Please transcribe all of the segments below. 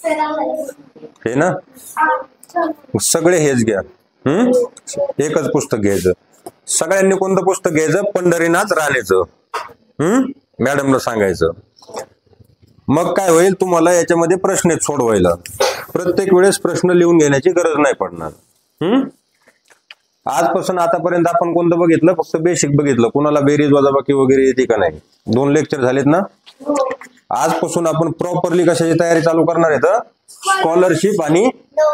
हे ना, सगळे हेच घ्या. एकच पुस्तक घ्यायचं. सगळ्यांनी कोणतं पुस्तक घ्यायचं? पंढरीनाथ राणेचं. मॅडमला सांगायचं. मग काय होईल, तुम्हाला याच्यामध्ये प्रश्न सोडवायला प्रत्येक वेळेस प्रश्न लिहून घेण्याची गरज नाही पडणार. आजपासून आतापर्यंत आपण कोणतं बघितलं? फक्त बेसिक बघितलं. कुणाला बेरीज वजाबाकी वगैरे येते का नाही? 2 लेक्चर झालेत ना. आजपासून आपण प्रॉपरली कशाची तयारी चालू करणार आहे? तर स्कॉलरशिप आणि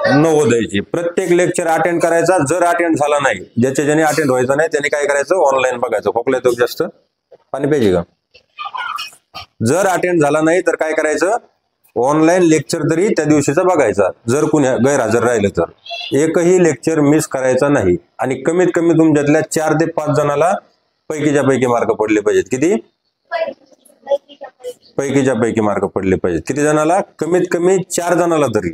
नवोदयची. प्रत्येक लेक्चर अटेंड करायचा. जर अटेंड झाला नाही, ज्याने अटेंड व्हायचं नाही त्याने काय करायचं? ऑनलाईन बघायचं. खोकला येतो जास्त, पाणी पाहिजे का? जर अटेंड झाला नाही तर काय करायचं? ऑनलाईन लेक्चर तरी त्या दिवशीचा बघायचा. जर कुणी गैरहजर राहिलं तर एकही लेक्चर मिस करायचा नाही. आणि कमीत कमी तुमच्यातल्या 4 ते 5 जणाला पैकीच्या पैकी मार्क पडले पाहिजेत. किती? पैकीच्या पैकी मार्क पडले पाहिजेत. किती जणाला? कमीत कमी 4 जणाला तरी.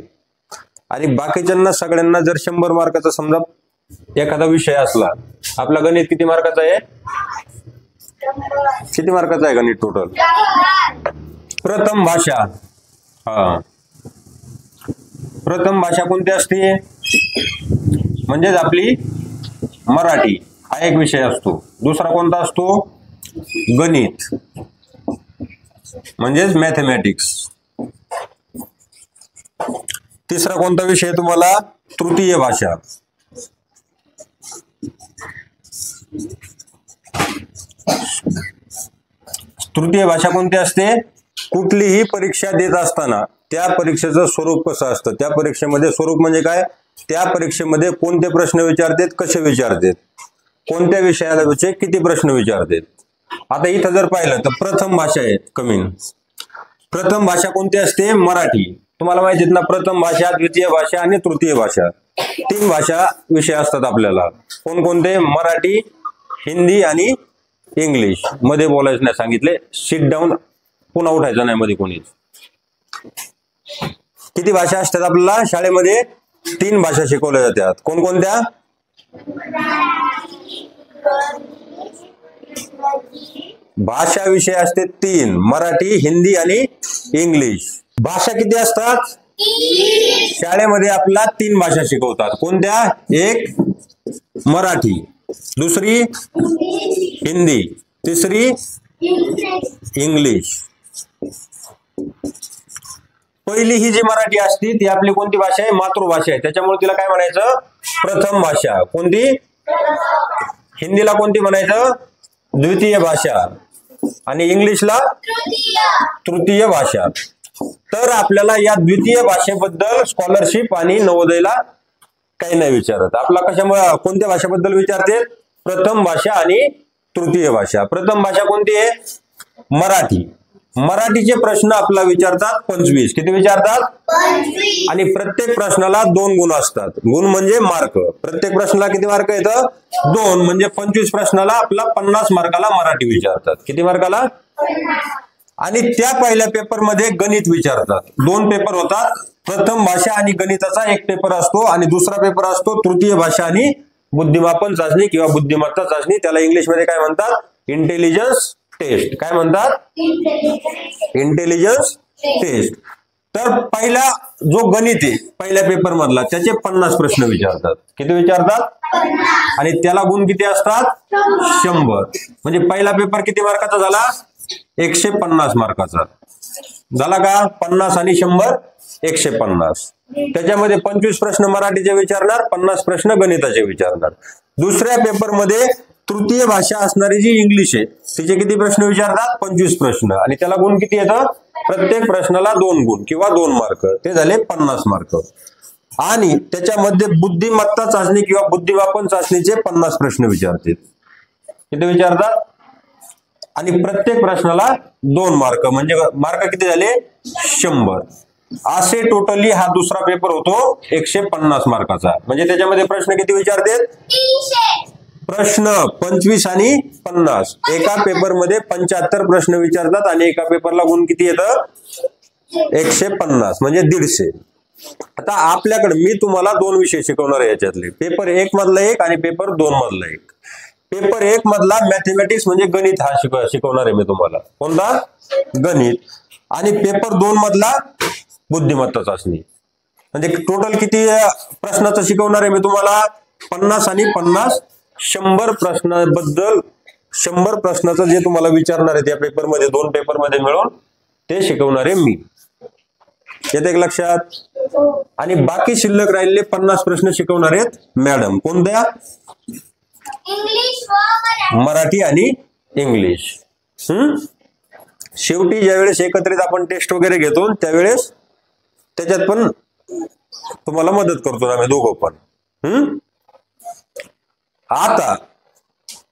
आणि बाकीच्यांना सगळ्यांना जर 100 मार्काचा समजा एखादा विषय असला, आपला गणित किती मार्काचा आहे? किती मार्काचा आहे गणित टोटल? प्रथम भाषा. प्रथम भाषा कोणती असते? म्हणजेच आपली मराठी हा एक विषय असतो. दुसरा कोणता असतो? गणित म्हणजेच मॅथमॅटिक्स. तिसरा कोणता विषय तुम्हाला? तृतीय भाषा. तृतीय भाषा कोणती असते? कुठलीही परीक्षा देत असताना त्या परीक्षेचं स्वरूप कसं असतं? त्या परीक्षेमध्ये स्वरूप म्हणजे काय? त्या परीक्षेमध्ये कोणते प्रश्न विचारतात, कसे विचारतात, कोणत्या विषयाला किती प्रश्न विचारतात. आता इथं जर पाहिलं तर प्रथम भाषा आहे कमी. प्रथम भाषा कोणती असते? मराठी. तुम्हाला माहिती आहे ना, प्रथम भाषा, द्वितीय भाषा आणि तृतीय भाषा 3 भाषा विषय असतात आपल्याला. कोणकोणते? मराठी, हिंदी आणि इंग्लिश. मध्ये बोलायचं नाही सांगितले. सिट डाऊन, पुन्हा उठायचं नाही मध्ये कोणीच. किती भाषा असतात आपल्याला शाळेमध्ये? 3 भाषा शिकवल्या जातात. कोणकोणत्या? भाषा विषय असते 3, मराठी, हिंदी आणि इंग्लिश. भाषा किती असतात? शाळेमध्ये आपला 3 भाषा शिकवतात. कोणत्या? एक मराठी, दुसरी हिंदी, तिसरी इंग्लिश. पहिली ही जी मराठी असते ती आपली कोणती भाषा आहे? मातृभाषा आहे. त्याच्यामुळे तिला काय म्हणायचं? प्रथम भाषा. कोणती? हिंदीला कोणती म्हणायचं? द्वितीय भाषा. आणि इंग्लिशला तृतीय भाषा. तर आपल्याला या द्वितीय भाषेबद्दल स्कॉलरशिप आणि नवोदयला काही नाही विचारत. आपला कशामुळे कोणत्या भाषेबद्दल विचारते? प्रथम भाषा आणि तृतीय भाषा. प्रथम भाषा कोणती आहे? मराठी. मराठीचे प्रश्न आपला विचारतात 25. किती विचारतात? 25. आणि प्रत्येक प्रश्नाला 2 गुण असतात. गुण म्हणजे मार्क. प्रत्येक प्रश्नाला किती मार्क येतं? 2. म्हणजे 25 प्रश्नाला आपला 50 मार्काला मराठी विचारतात. किती मार्काला? 50. आणि त्या पहिल्या पेपर मध्ये गणित विचारतात. 2 पेपर होतात. प्रथम भाषा आणि गणिताचा एक पेपर असतो आणि दुसरा पेपर असतो तृतीय भाषा आणि बुद्धिमापन चाचणी किंवा बुद्धिमत्ता चाचणी. त्याला इंग्लिश मध्ये काय म्हणतात? Intelligence test. काय म्हणतात? Intelligence test. तर पहिला जो गणित आहे पहिल्या पेपर मधला त्याचे 50 प्रश्न विचारतात. किती विचारतात? 50. आणि त्याला गुण किती असतात? 100. म्हणजे पहिला पेपर किती मार्काचा झाला? 150 मार्काचा झाला का? 50 आणि 100 150. त्याच्यामध्ये 25 प्रश्न मराठीचे विचारणार, 50 प्रश्न गणिताचे विचारणार. दुसऱ्या पेपर मध्ये तृतीय भाषा असणारी जी इंग्लिश आहे तिचे किती प्रश्न विचारतात? 25 प्रश्न. आणि त्याला गुण किती येतं? प्रत्येक प्रश्नाला 2 गुण किंवा 2 मार्क. ते झाले 50 मार्क. आणि त्याच्यामध्ये बुद्धिमत्ता चाचणी किंवा बुद्धिमापन चाचणीचे 50 प्रश्न विचारतात. किती विचारतात? आणि प्रत्येक प्रश्नाला 2 मार्क. म्हणजे मार्क किती झाले? 100. असे टोटली हा दुसरा पेपर होतो 150 मार्काचा. म्हणजे त्याच्यामध्ये प्रश्न किती विचारतात? 300 प्रश्न. 25 आणि 50. एका पेपर मध्ये 75 प्रश्न विचारतात आणि एका पेपरला गुण किती येतं? 150 म्हणजे 150. आता आपल्याकडे मी तुम्हाला 2 विषय शिकवणार आहे याच्यातले. पेपर 1 मधला एक आणि पेपर 2 मधला एक. पेपर 1 मधला मॅथमॅटिक्स म्हणजे गणित हा शिकवणार आहे मी तुम्हाला. कोणता? गणित. आणि पेपर 2 मधला बुद्धिमत्ता चाचणी. म्हणजे टोटल किती प्रश्नाचं शिकवणार आहे मी तुम्हाला? 50 आणि 50 100 प्रश्नाबद्दल 100 प्रश्नाचं जे तुम्हाला विचारणार आहे त्या पेपरमध्ये, 2 पेपरमध्ये मिळून ते शिकवणार आहे मी. येते एक लक्षात? आणि बाकी शिल्लक राहिलेले 50 प्रश्न शिकवणार आहेत मॅडम. कोणत्या? मराठी आणि इंग्लिश. शेवटी ज्यावेळेस एकत्रित आपण टेस्ट वगैरे घेतो त्यावेळेस त्याच्यात पण तुम्हाला मदत करतो आम्ही दोघं पण. आता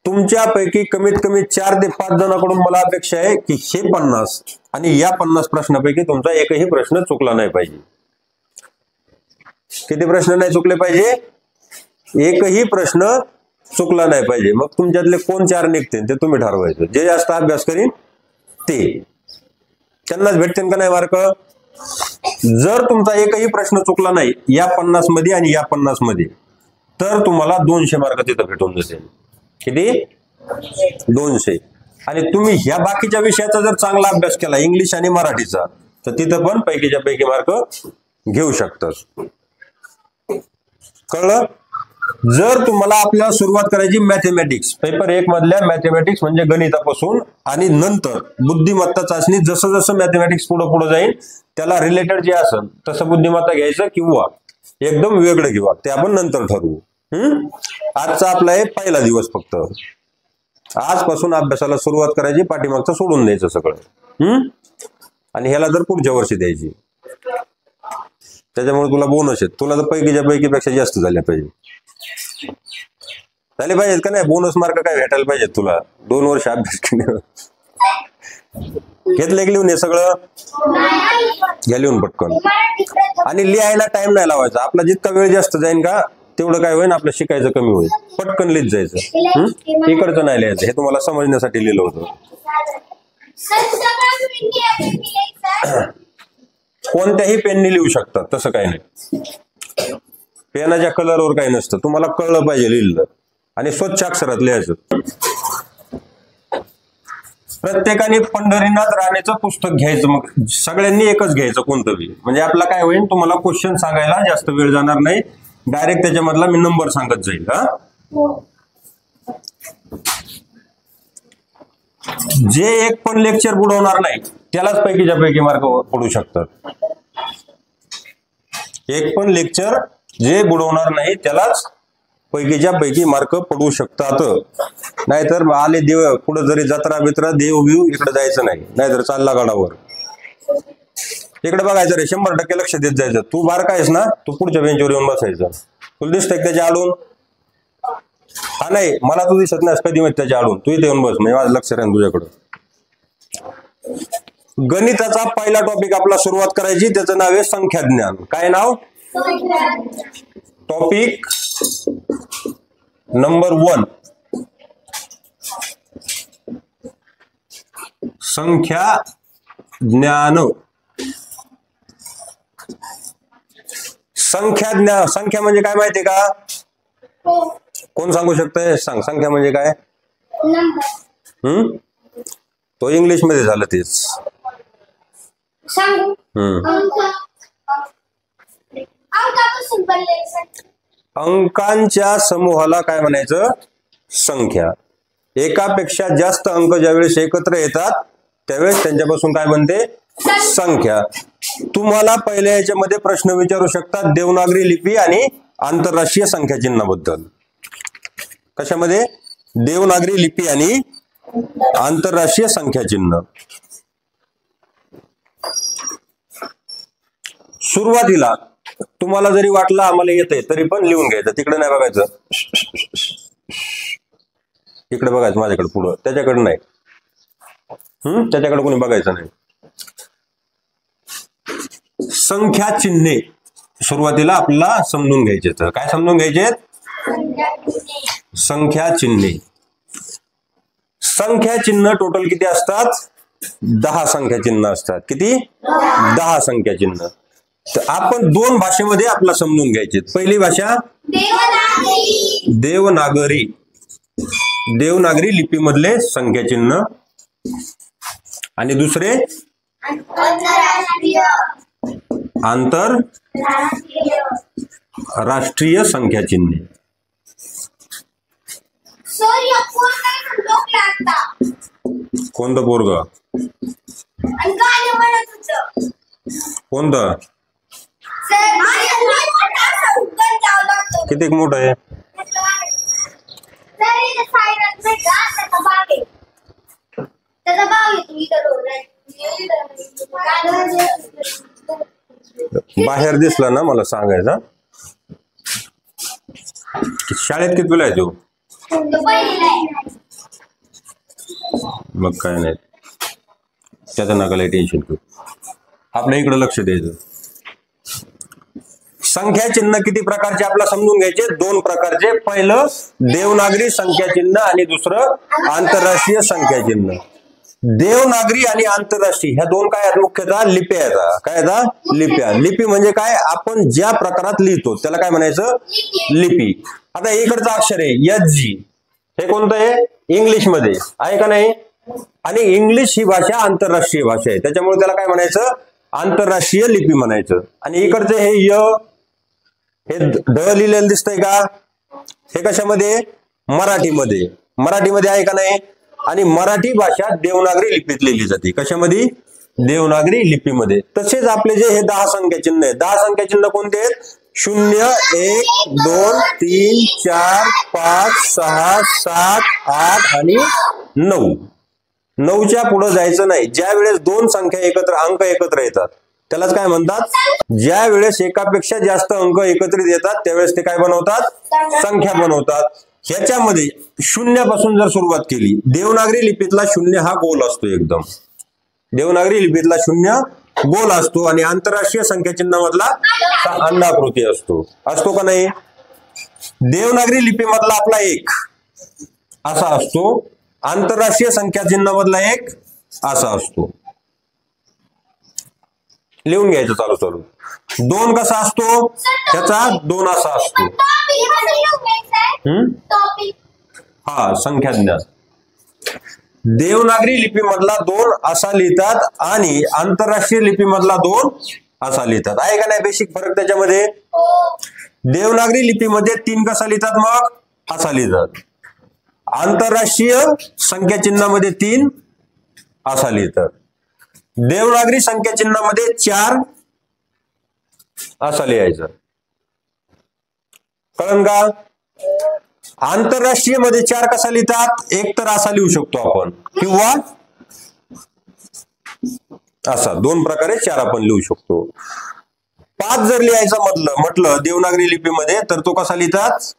तुमच्यापैकी कमीत कमी 4 ते 5 जणांकडून मला अपेक्षा आहे की हे 50 आणि या 50 प्रश्नापैकी तुमचा एकही प्रश्न चुकला नाही पाहिजे. किती प्रश्न नाही चुकले पाहिजे? एकही प्रश्न चुकला नाही पाहिजे. मग तुमच्यातले कोण 4 निघतील ते तुम्ही ठरवायचं. जे जास्त अभ्यास करीन ते त्यांनाच भेटतील का नाही मार्क? जर तुमचा एकही प्रश्न चुकला नाही या 50 मध्ये आणि या 50 मध्ये तर तुम्हाला 200 मार्क तिथं भेटून जातील. किती? 200. आणि तुम्ही ह्या बाकीच्या विषयाचा जर चांगला अभ्यास केला इंग्लिश आणि मराठीचा तर तिथं पण पैकीच्या पैकी मार्क घेऊ शकतात. कळलं? जर तुम्हाला आपल्याला सुरुवात करायची मॅथमॅटिक्स पेपर 1 मधल्या मॅथमॅटिक्स म्हणजे गणितापासून आणि नंतर बुद्धिमत्ता चाचणी जसं जसं मॅथमॅटिक्स पुढे पुढे जाईल त्याला रिलेटेड जे असेल तसं बुद्धिमत्ता घ्यायचं किंवा एकदम वेगळं घेऊ ते आपण नंतर ठरवू. आजचा आपला आहे पहिला दिवस. फक्त आजपासून अभ्यासाला सुरुवात करायची, पाठीमागचं सोडून द्यायचं सगळं. आणि ह्याला जर पुढच्या वर्षी द्यायची. त्याच्यामुळे तुला बोनस आहेत. तुला तर पैकीच्या पैकीपेक्षा जास्त झाल्या पाहिजे. झाले पाहिजेत का नाही? बोनस मार्क काय भेटायला पाहिजेत तुला 2 वर्ष अभ्यास केल्यावर. घेतलं एक लिहून हे सगळं घ्या लिहून पटकन. आणि लिहायला टाइम नाही लावायचा. आपला जितका वेळ जास्त जाईल का तेवढं काय होईल आपलं शिकायचं कमी होईल. पटकन लिहित जायचं. इकडचं नाही लिहायचं. हे तुम्हाला समजण्यासाठी लिहिलं होतं. कोणत्याही पेनने लिहू शकतात तसं काही नाही. पेनाच्या कलरवर काही नसतं. तुम्हाला कळलं पाहिजे लिहिलं आणि स्वच्छ अक्षरात लिहायचं. प्रत्येकाने पंढरीनाथ राणेचं पुस्तक घ्यायचं. मग सगळ्यांनी एकच घ्यायचं कोणतं बी. म्हणजे आपला काय होईल तुम्हाला क्वेश्चन सांगायला जास्त वेळ जाणार नाही. डायरेक्ट त्याच्यामधला मी नंबर सांगत जाईल. जे एक पण लेक्चर बुडवणार नाही त्यालाच पैकीच्या पैकी मार्क पडू शकतात. एक पण लेक्चर जे बुडवणार नाही त्यालाच पैकीच्या पैकी मार्क पडू शकतात. नाहीतर आले देव पुढे जरी जत्रा बित्रा देव बिव इकडे जायचं नाही. नाहीतर चालला गडावर इकडे बघायचं रे. 100% लक्ष देत जायचं. तू बारका आहेस ना तू पुढच्या बेंचवर येऊन बसायचं. तुला दिसतंय त्याच्या आडून? हा नाही मला तू दिसत नाही कधी माहिती त्याच्या आडून. तू इथे येऊन बस म्हणजे माझं लक्ष राहील तुझ्याकडं. गणिताचा पहिला टॉपिक आपला सुरुवात करायची. त्याचं नाव आहे संख्याज्ञान. काय नाव? टॉपिक नंबर 1 संख्या ज्ञान. संख्या म्हणजे काय माहितीये का? कोण सांगू शकतंय? सांग. संख्या म्हणजे काय? तो इंग्लिश मध्ये झालं तेच. अंकांच्या समूहाला काय म्हणायचं? संख्या. एकापेक्षा जास्त अंक ज्यावेळेस एकत्र येतात त्यावेळेस त्यांच्यापासून काय बनते? संख्या. तुम्हाला पहिल्या याच्यामध्ये प्रश्न विचारू शकतात देवनागरी लिपी आणि आंतरराष्ट्रीय संख्या चिन्हाबद्दल. कशामध्ये? देवनागरी लिपी आणि आंतरराष्ट्रीय संख्या चिन्ह. सुरुवातीला तुम्हाला जरी वाटलं आम्हाला येतंय तरी पण लिहून घ्यायचं. तिकडे नाही बघायचं. इकडे बघायचं माझ्याकडे पुढं. त्याच्याकडे नाही. त्याच्याकडे कोणी बघायचं नाही. संख्या चिन्हे सुरुवातीला आपल्याला समजून घ्यायचे. तर काय समजून घ्यायचे? संख्या चिन्हे. संख्या चिन्ह टोटल किती असतात? 10 संख्या चिन्ह असतात. किती? 10 संख्या चिन्ह. तर आपण 2 भाषेमध्ये आपला समजून घ्यायचे. पहिली भाषा देवनागरी. देवनागरी लिपीमधले संख्या चिन्ह आणि दुसरे आंतरराष्ट्रीय संख्या चिन्हे. कोणतं पोरग? कोणतं? किती मोठं आहे? बाहेर दिसला ना मला सांगायचं. शाळेत कितवीला आहे तू? मग काय नाही, त्याचं नका लय टेन्शन घेऊ, आपल्या इकडे लक्ष द्यायचं. संख्या चिन्ह किती प्रकारचे आपल्याला समजून घ्यायचे? दोन प्रकारचे. पहिलं देवनागरी संख्या चिन्ह आणि दुसरं आंतरराष्ट्रीय संख्या चिन्ह. देवनागरी आणि आंतरराष्ट्रीय ह्या दोन काय आहेत? मुख्यतः लिप्या आहेत. काय आहेत? लिप्या. लिपी म्हणजे काय? आपण ज्या प्रकारात लिहितो त्याला काय म्हणायचं? लिपी. आता इकडचं अक्षर आहे HG, हे कोणतं आहे? इंग्लिश मध्ये आहे का नाही? आणि इंग्लिश ही भाषा आंतरराष्ट्रीय भाषा आहे, त्याच्यामुळे त्याला काय म्हणायचं? आंतरराष्ट्रीय लिपी म्हणायचं. आणि इकडचं हे हे ढ लिहिलेलं दिसतंय का? हे कशामध्ये? मराठीमध्ये. मराठीमध्ये आहे का नाही? आणि मराठी भाषा देवनागरी लिपीत लिहिली जाते. कशामध्ये? देवनागरी लिपीमध्ये. तसेच आपले जे हे 10 संख्या चिन्ह आहेत, 10 संख्या चिन्ह कोणते आहेत? 0, 1, 2, 3, 4, 5, 6, 7, 8 आणि 9. 9च्या पुढे जायचं नाही. ज्या वेळेस दोन संख्या अंक एकत्र येतात त्यालाच काय म्हणतात? ज्या वेळेस एकापेक्षा जास्त अंक एकत्रित येतात त्यावेळेस ते काय बनवतात? संख्या बनवतात. ह्याच्यामध्ये 0 पासून जर सुरुवात केली, देवनागरी लिपीतला 0 हा गोल असतो एकदम. देवनागरी लिपीतला 0 गोल असतो आणि आंतरराष्ट्रीय संख्या चिन्हामधला अंडाकृती असतो. असतो का नाही? देवनागरी लिपीमधला आपला 1 असा असतो, आंतरराष्ट्रीय संख्या चिन्हामधला 1 असा असतो. लिहून घ्यायचं चालू चालू. 2 कसा असतो? त्याचा 2 असा असतो. हा, संख्या ज्ञान. देवनागरी लिपीमधला 2 असा लिहितात आणि आंतरराष्ट्रीय लिपीमधला 2 असा लिहितात. आहे का नाही बेसिक फरक त्याच्यामध्ये? देवनागरी लिपीमध्ये 3 कसा लिहितात? मग असा लिहितात. आंतरराष्ट्रीय संख्या चिन्हामध्ये 3 असा लिहितात. देवनागरी संख्या चिन्हामध्ये 4 असा लिहायचं. कळलं का? आंतरराष्ट्रीय मध्ये 4 कसा लिहितात? एक तर असा लिहू शकतो आपण किंवा असा. 2 प्रकारे 4 आपण लिहू शकतो. 5 जर लिहायचं म्हटलं देवनागरी लिपीमध्ये तर तो कसा लिहितात?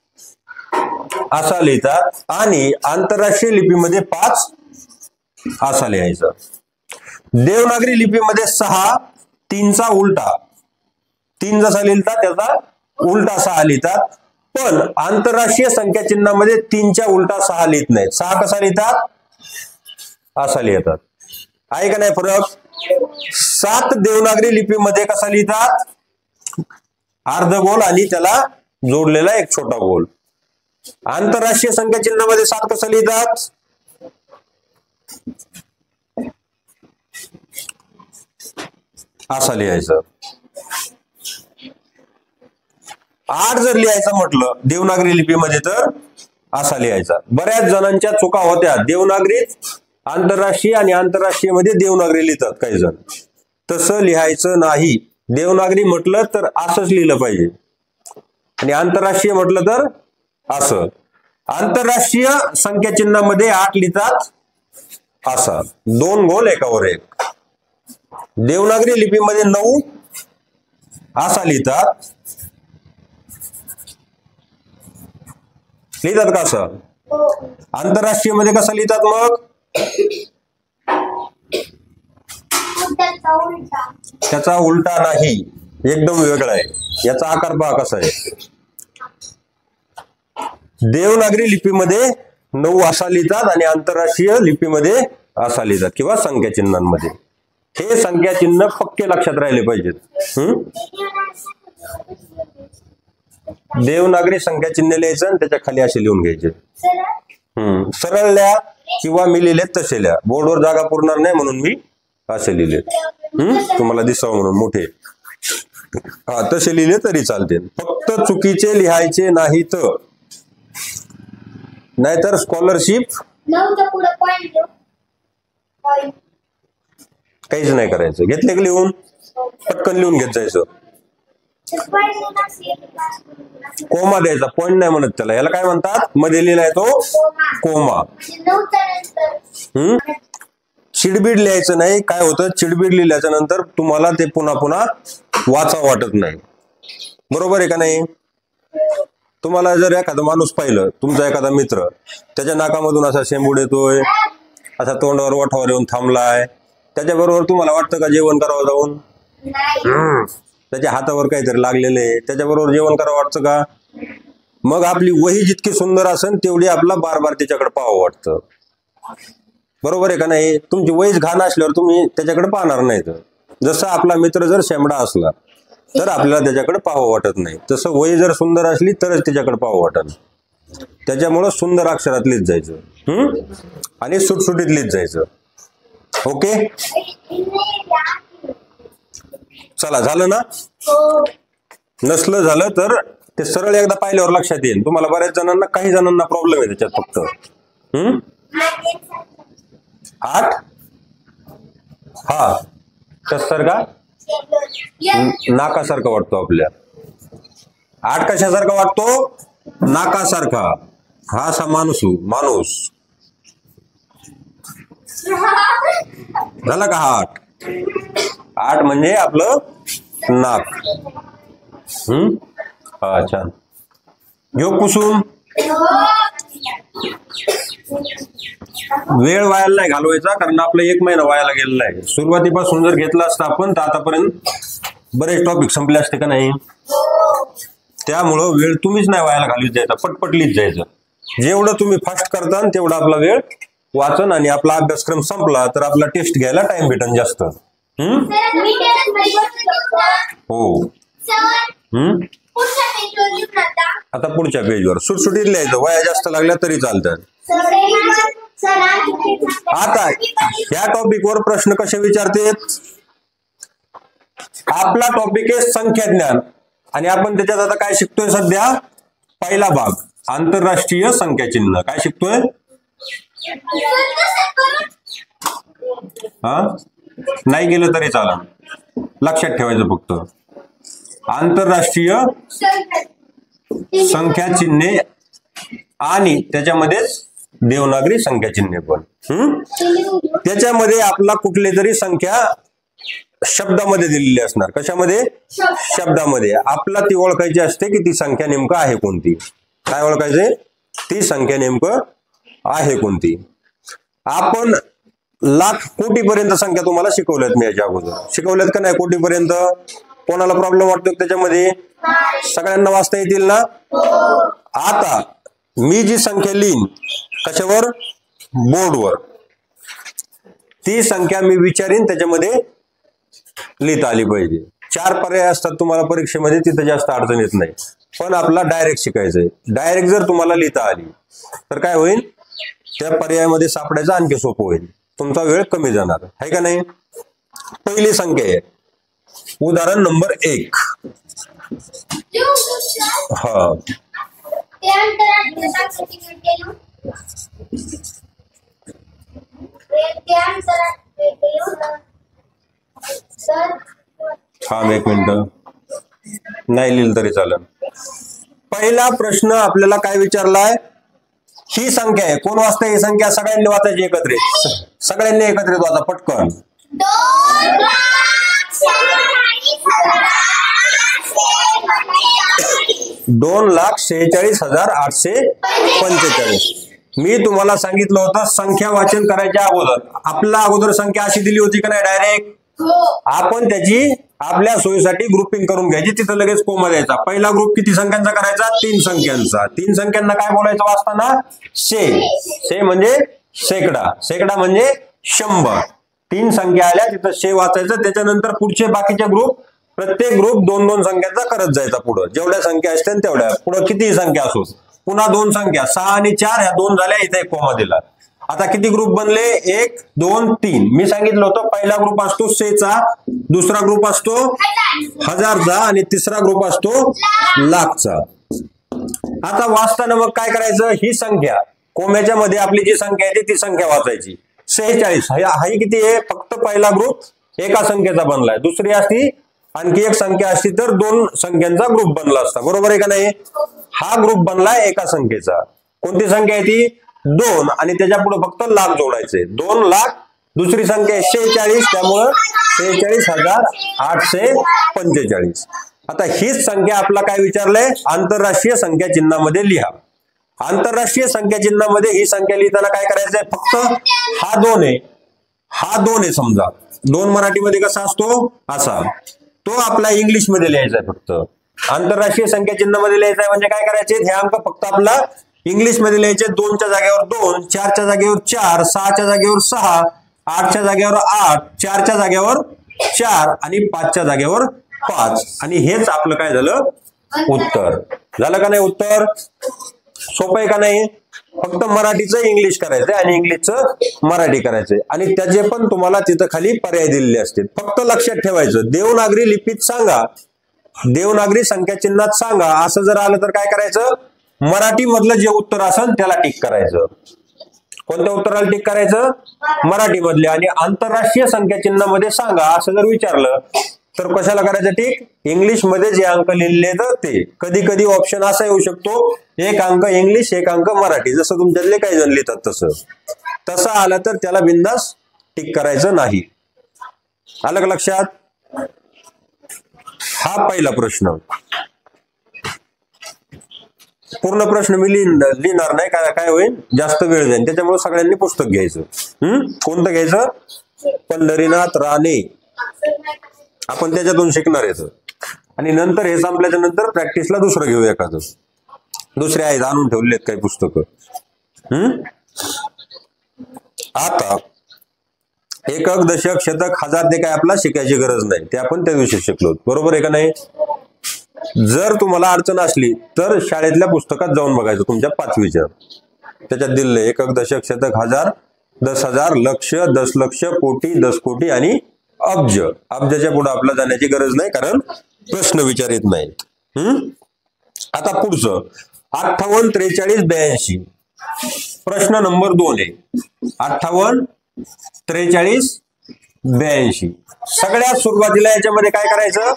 असा लिहितात. आणि आंतरराष्ट्रीय लिपीमध्ये 5 असा लिहायचा. देवनागरी लिपीमध्ये 6 3चा उलटा, 3 जसा लिहितात त्याचा उलटा 6 लिहितात. पण आंतरराष्ट्रीय संख्या चिन्हामध्ये 3च्या उलटा 6 लिहित नाहीत. 6 कसा लिहितात? असा लिहितात. आहे का नाही फरक? 7 देवनागरी लिपीमध्ये कसा लिहितात? अर्धगोल आणि त्याला जोडलेला एक छोटा गोल. आंतरराष्ट्रीय संख्या चिन्हामध्ये 7 कसं लिहितात? असा लिहायचं. 8 जर लिहायचं म्हटलं देवनागरी लिपीमध्ये तर असा लिहायचा. बऱ्याच जणांच्या चुका होत्या. देवनागरीत आंतरराष्ट्रीय आणि आंतरराष्ट्रीय मध्ये देवनागरी लिहितात काही जण. तसं लिहायचं नाही. देवनागरी म्हटलं तर असंच लिहिलं पाहिजे आणि आंतरराष्ट्रीय म्हटलं तर असं. आंतरराष्ट्रीय संख्या चिन्हामध्ये 8 लिहितात असा, 2 गोल एकावर एक. देवनागरी लिपीमध्ये 9 असा लिहितात. लिहितात का असं? आंतरराष्ट्रीय मध्ये कसं लिहितात मग? त्याचा उलटा नाही, एकदम वेगळा आहे. याचा आकार पहा कसा आहे. देवनागरी लिपीमध्ये 9 असा लिहितात आणि आंतरराष्ट्रीय लिपीमध्ये असा लिहितात किंवा संख्या चिन्हांमध्ये. हे संख्या चिन्ह पक्के लक्षात राहिले पाहिजेत. देवनागरी संख्या चिन्ह लिहायचं आणि त्याच्या खाली असे लिहून घ्यायचे. सरळ लिहा किंवा मी लिहिले तसे लिहा. बोर्डवर जागा पुरणार नाही म्हणून मी असे लिहिले, तुम्हाला दिसावं म्हणून मोठे. हा तसे लिहिले तरी चालते, फक्त चुकीचे लिहायचे नाहीत, नाहीतर स्कॉलरशिप काहीच नाही करायचं. घेतले की लिहून पटकन लिहून घेत जायचं. कोमा द्यायचा, पॉइंट नाही म्हणत त्याला, याला काय म्हणतात, मध्ये लिहिलाय तो कोमा. चिडबीड लिहायचं नाही. काय होतं, चिडबीड लिहिल्याच्या नंतर तुम्हाला ते पुन्हा पुन्हा वाचा वाटत नाही. बरोबर आहे का नाही? तुम्हाला जर एखादा माणूस पाहिलं, तुमचा एखादा मित्र, त्याच्या नाकामधून असा शेंबूड येतोय, असा तोंडावर ओठावर येऊन थांबलाय, त्याच्याबरोबर तुम्हाला वाटतं का जेवण करावं जाऊन? त्याच्या हातावर काहीतरी लागलेलं आहे, त्याच्याबरोबर जेवण करावं वाटतं का? मग आपली वही जितकी सुंदर असेल तेवढी आपला बार बार त्याच्याकडे पाहावं वाटतं. बरोबर आहे का नाही? तुमची वहीच घाण असल्यावर तुम्ही त्याच्याकडे पाहणार नाहीत. जसं आपला मित्र जर शेंबडा असला तर आपल्याला त्याच्याकडे पाहावं वाटत नाही, तसं वही जर सुंदर असली तरच त्याच्याकडे पाहावं वाटत. त्याच्यामुळं सुंदर अक्षरात लिहित जायचं आणि सुटसुटीत लिहित जायचं. ओके, चला झालं ना? नसलं झालं तर ते सरळ एकदा पाहिल्यावर लक्षात येईल. तुम्हाला बऱ्याच जणांना, काही जणांना प्रॉब्लेम आहे त्याच्यात फक्त. 8 हा कशासारखा, नाकासारखा वाटतो आपल्या. 8 कशासारखा वाटतो? नाकासारखा. हा असा माणूस झाला का? 8 म्हणजे आपलं नाक. हा छान. घेऊ पुसून. वेळ वायाला नाही घालवायचा, कारण आपला 1 महिना वायाला गेलेला आहे. सुरुवातीपासून जर घेतला असता आपण तर आतापर्यंत बरेच टॉपिक संपले असते का नाही? त्यामुळं वेळ तुम्हीच नाही वायाला घालवीत जायचा, पटपटलीच जायचं. जेवढं तुम्ही फास्ट करता तेवढा आपला वेळ वाचन आणि आपला अभ्यासक्रम संपला तर आपला टेस्ट घ्यायला टाइम भेटन जास्त. हो. आता पुढच्या पेजवर सुटसुटीत लिहायचं, वया जास्त लागल्या तरी चालतात. आता या टॉपिकवर प्रश्न कसे विचारते? आपला टॉपिक आहे संख्या ज्ञान आणि आपण त्याच्यात आता काय शिकतोय सध्या? पहिला भाग, आंतरराष्ट्रीय संख्या चिन्ह. काय शिकतोय? हा, नाही गेलं तरी चालेल, लक्षात ठेवायचं फक्त. आंतरराष्ट्रीय संख्या चिन्हे आणि त्याच्यामध्येच देवनागरी संख्या चिन्हे पण. त्याच्यामध्ये आपला कुठली तरी संख्या शब्दामध्ये दिलेली असणार. कशामध्ये? शब्दामध्ये. आपला ती ओळखायची असते की ती संख्या नेमकं आहे कोणती. काय ओळखायचे? ती संख्या नेमकं आहे कोणती. आपण लाख कोटीपर्यंत संख्या तुम्हाला शिकवल्यात, मी याच्या अगोदर शिकवल्यात का नाही? कोटीपर्यंत. कोणाला प्रॉब्लेम वाटतो त्याच्यामध्ये? सगळ्यांना वाचता येतील ना? आता मी जी संख्या लिहीन कशावर? बोर्डवर. ती संख्या मी विचारीन, त्याच्यामध्ये लिहिता आली पाहिजे. 4 पर्याय असतात तुम्हाला परीक्षेमध्ये, तिथं जास्त अडचण येत नाही. पण आपला डायरेक्ट शिकायचंय. डायरेक्ट जर तुम्हाला लिहिता आली तर काय होईल? त्या पर्यायामध्ये सापडायचं आणखी सोपं होईल, तुमचा वेळ कमी जाणार आहे का नाही? पहिली संख्या आहे, उदाहरण नंबर 1. हा, थांब 1 मिनिट, नाही लिहिलं तरी चालेल. पहिला प्रश्न आपल्याला काय विचारलाय? ही संख्या आहे, कोण वाचतंय ही संख्या? सगळ्यांनी वाचायची एकत्रित, सगळ्यांनी एकत्रित वाचा पटकन. 2,46,845. मी तुम्हाला सांगितलं होतं संख्या वाचन करायच्या अगोदर आपला अगोदर संख्या अशी दिली होती का नाही? डायरेक्ट आपण त्याची आपल्या सोयीसाठी ग्रुपिंग करून घ्यायची, तिथं लगेच कोमा द्यायचा. पहिला ग्रुप किती संख्यांचा करायचा? 3 संख्यांचा. 3 संख्यांना काय बोलायचं वाचताना? शे म्हणजे शेकडा, शेकडा म्हणजे 100. 3 संख्या आल्या तिथं शे वाचायचं. त्याच्यानंतर पुढचे बाकीचे ग्रुप, प्रत्येक ग्रुप 2-2 संख्यांचा करत जायचा पुढं. जेवढ्या संख्या असतील तेवढ्या पुढं, किती संख्या असो. पुन्हा 2 संख्या 6 आणि 4 ह्या 2 झाल्या, इथे 1 कोमा दिला. आता किती ग्रुप बनले? 1 2 3. मी सांगितलं होतं पहिला ग्रुप असतो 100 चा, दुसरा ग्रुप असतो 1000 चा आणि तिसरा ग्रुप असतो लाखचा. आता वाचताना मग काय करायचं? ही संख्या कोम्याच्या मध्ये आपली जी संख्या आहे ती संख्या वाचायची. 46 हा किती आहे? फक्त पहिला ग्रुप एका संख्येचा बनलाय. दुसरी असती आणखी एक संख्या असती तर 2 संख्यांचा ग्रुप बनला असता. बरोबर आहे का नाही? हा ग्रुप बनलाय एका संख्येचा. कोणती संख्या आहे ती? 2 आणि त्याच्या पुढे फक्त लाख जोडायचे. 2 लाख. दुसरी संख्या आहे 46 त्यामुळं 46,845. आता हीच संख्या आपला काय विचारलंय? आंतरराष्ट्रीय संख्या चिन्हामध्ये लिहा. आंतरराष्ट्रीय संख्या चिन्हामध्ये ही संख्या लिहिताना काय करायचंय? फक्त हा 2 आहे, हा 2 आहे समजा. 2 मराठीमध्ये कसा असतो? असा. तो आपला इंग्लिश मध्ये लिहायचा आहे फक्त. आंतरराष्ट्रीय संख्या चिन्हामध्ये लिहायचा आहे म्हणजे काय करायचे? हे अंक फक्त आपला इंग्लिश मध्ये लिहायचे. 2च्या जागेवर 2, 4च्या जागेवर 4, 6च्या जागेवर 6, 8च्या जागेवर 8, 4च्या जागेवर 4 आणि 5च्या जागेवर 5. आणि हेच आपलं काय झालं? उत्तर झालं का नाही? उत्तर सोपं आहे का नाही? फक्त मराठीचं इंग्लिश करायचंय आणि इंग्लिशचं मराठी करायचंय आणि त्याचे पण तुम्हाला तिथं खाली पर्याय दिलेले असतील. फक्त लक्षात ठेवायचं देवनागरी लिपीत सांगा, देवनागरी संख्या चिन्हात सांगा असं जर आलं तर काय करायचं? मराठी मधलं जे उत्तर असेल त्याला टिक करायचं. कोणत्या उत्तराला टिक करायचं? मराठी मधले. आणि आंतरराष्ट्रीय संख्या चिन्हामध्ये सांगा असं जर विचारलं तर कशाला करायचं टिक? इंग्लिश मध्ये जे अंक लिहिलेले तर ते. कधी कधी ऑप्शन असा येऊ शकतो 1 अंक इंग्लिश 1 अंक मराठी, जसं तुमच्यातले काही जण लिहितात तसं. तसं आलं तर त्याला बिंदास टिक करायचं नाही. आलं का लक्षात? हा पहिला प्रश्न. पूर्ण प्रश्न मी लिहिणार नाही, काय होईल? जास्त वेळ जाईल. त्याच्यामुळे सगळ्यांनी पुस्तक घ्यायचं. कोणतं घ्यायचं? पंढरीनाथ राणे. आपण त्याच्यातून शिकणार आहे. आणि नंतर हे संपल्याच्या नंतर प्रॅक्टिसला दुसरं घेऊ एखादं. दुसरे आहेत आणून ठेवलेत काही पुस्तकं. आता एकक, दशक, शतक, हजार ते काय आपला शिकायची गरज नाही. ते आपण त्या दिवशी शिकलो. बरोबर आहे का नाही? जर तुम्हाला अडचण असली तर शाळेतल्या पुस्तकात जाऊन बघायचं तुमच्या 5वीच्या. त्याच्यात दिलेलं एकक, दशक, शतक, हजार, 10,000, लक्ष, 10 लक्ष, कोटी, 10 कोटी आणि अब्ज. अब्जाच्या पुढे आपला जाण्याची गरज नाही कारण प्रश्न विचारित नाहीत. आता पुढचं 58, 43, 82. प्रश्न नंबर 2 आहे. 58, 43, 82. सगळ्यात सुरुवातीला याच्यामध्ये काय करायचं?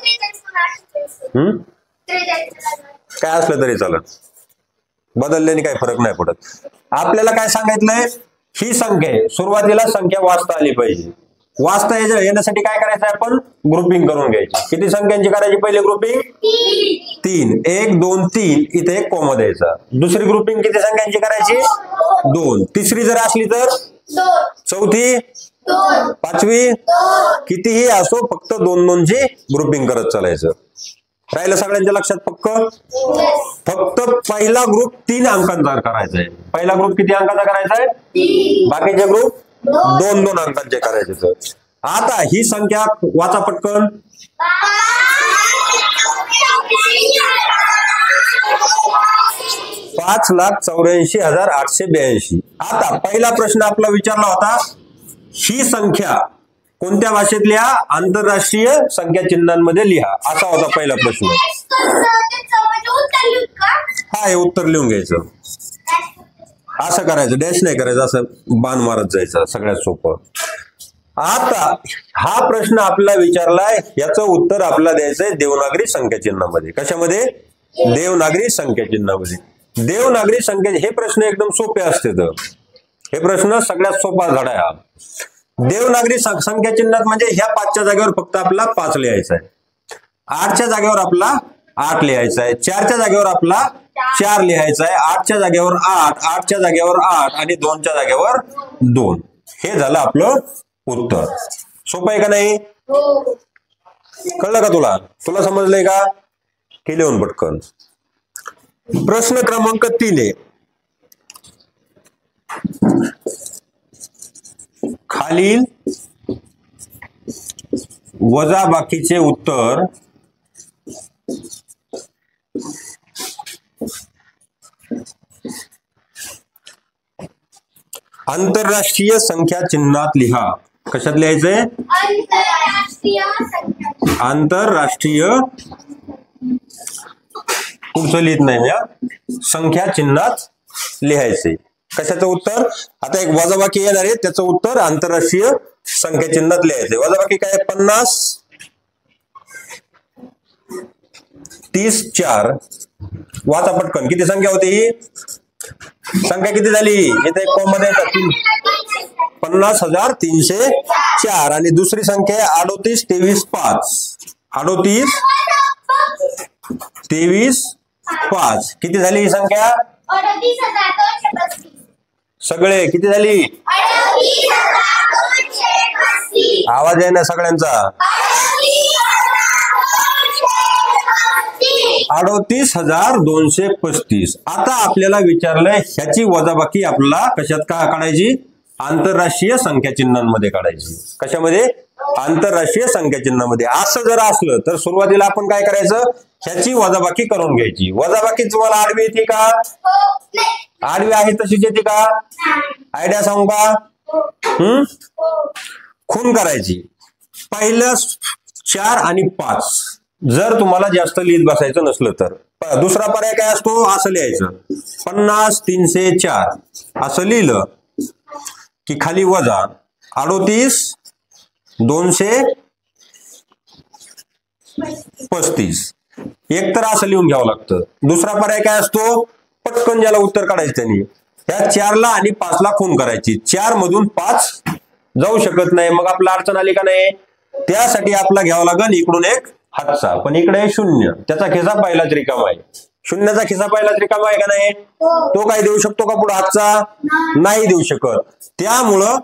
काय असलं तरी चालत, बदलल्याने काही फरक नाही पडत. आपल्याला काय सांगितलंय? ही संख्या आहे. सुरुवातीला संख्या वाचता आली पाहिजे. वाचता येण्यासाठी काय करायचं? आपण ग्रुपिंग करून घ्यायची. किती संख्यांची करायची पहिली ग्रुपिंग? 3. 1 2 3 इथे एक कॉमा द्यायचा. दुसरी ग्रुपिंग किती संख्यांची करायची? 2. तिसरी जर असली तर? चौथी? 5वी? कितीही असो फक्त 2-2 ची ग्रुपिंग करत चालायचं. राहिलं सगळ्यांच्या लक्षात? फक्त पहिला ग्रुप 3 अंकांचा करायचा आहे. पहिला ग्रुप किती अंकाचा करायचा आहे? बाकीचे ग्रुप 2-2 अंकांचे करायचे. आता ही संख्या वाचा पटकन. 5,84,882. आता पहिला प्रश्न आपला विचारला होता ही संख्या कोणत्या भाषेत लिहा? आंतरराष्ट्रीय संख्या चिन्हांमध्ये लिहा असा होता पहिला प्रश्न. हा हे उत्तर लिहून घ्यायचं. असं करायचं, डॅश नाही करायचं, असं बाण मारत जायचं. सगळ्यात सोपं. आता हा प्रश्न आपला विचारलाय याचं उत्तर आपल्याला द्यायचंय देवनागरी संख्या चिन्हामध्ये. कशामध्ये? देवनागरी संख्या चिन्हामध्ये. देवनागरी संख्या हे प्रश्न एकदम सोपे असते. हे प्रश्न सगळ्यात सोपा धडा आहे. देवनागरी संख्या चिन्हात म्हणजे ह्या 5च्या जागेवर फक्त आपला 5 लिहायचा आहे. 8च्या जागेवर आपला 8 लिहायचा आहे. 4च्या जागेवर आपला 4 लिहायचा आहे. 8च्या जागेवर 8, 8च्या जागेवर 8 आणि 2च्या जागेवर 2. हे झालं आपलं उत्तर. सोपं आहे का नाही? कळलं का तुला? तुला समजलंय का? की लिहून पटकन. प्रश्न क्रमांक 3 आहे. खालील वजाबाकीचे उत्तर आंतरराष्ट्रीय संख्या चिन्हात लिहा. कशात लिहायचंय? आंतरराष्ट्रीय पुढचं लिहित नाही मी, संख्या चिन्हात लिहायचे. कशाचं उत्तर? आता एक वजाबाकी येणार आहे, त्याचं उत्तर आंतरराष्ट्रीय संख्या चिन्हात लिहायचे. वजाबाकी काय? 50, 30, 4. वाचा पटकन. किती संख्या होती ही? संख्या किती झाली? इथे एक कॉम मध्ये 50,304 आणि दुसरी संख्या 38, 23, 5. 38, 23, 5. किती झाली ही संख्या? सगळे किती झाली? आवाज आहे ना सगळ्यांचा? 38,235. आता आपल्याला विचारलंय ह्याची वजाबाकी आपल्याला कशात का काढायची? आंतरराष्ट्रीय संख्या चिन्हांमध्ये काढायची. कशामध्ये? आंतरराष्ट्रीय संख्या चिन्हामध्ये. असं जर असलं तर सुरुवातीला आपण काय करायचं? ह्याची वजाबाकी करून घ्यायची. वजाबाकी तुम्हाला आडवी येते का? आडवी आहे तशीच येते का? आयडिया सांगू का? खून करायची. पहिलं 4 आणि 5 जर तुम्हाला जास्त लिहित बसायचं नसलं तर दुसरा पर्याय काय असतो? असं लिहायचं. 50, 304 असं लिहिलं की खाली वजा 38, 235. एक तर असं लिहून घ्यावं लागतं. दुसरा पर्याय काय असतो? पटकन ज्याला उत्तर काढायचं त्यांनी त्या 4ला आणि 5ला खून करायची. 4 मधून 5 जाऊ शकत नाही, मग आपला अडचण आली का नाही? त्यासाठी आपला घ्यावं लागेल इकडून एक हातचा, पण इकडे 0, त्याचा खिसा पहिलाच रिकामा आहे. 0चा खिसा पहिलाच रिकामा आहे का नाही? तो काय देऊ शकतो का पुढे हातचा? नाही देऊ शकत. त्यामुळं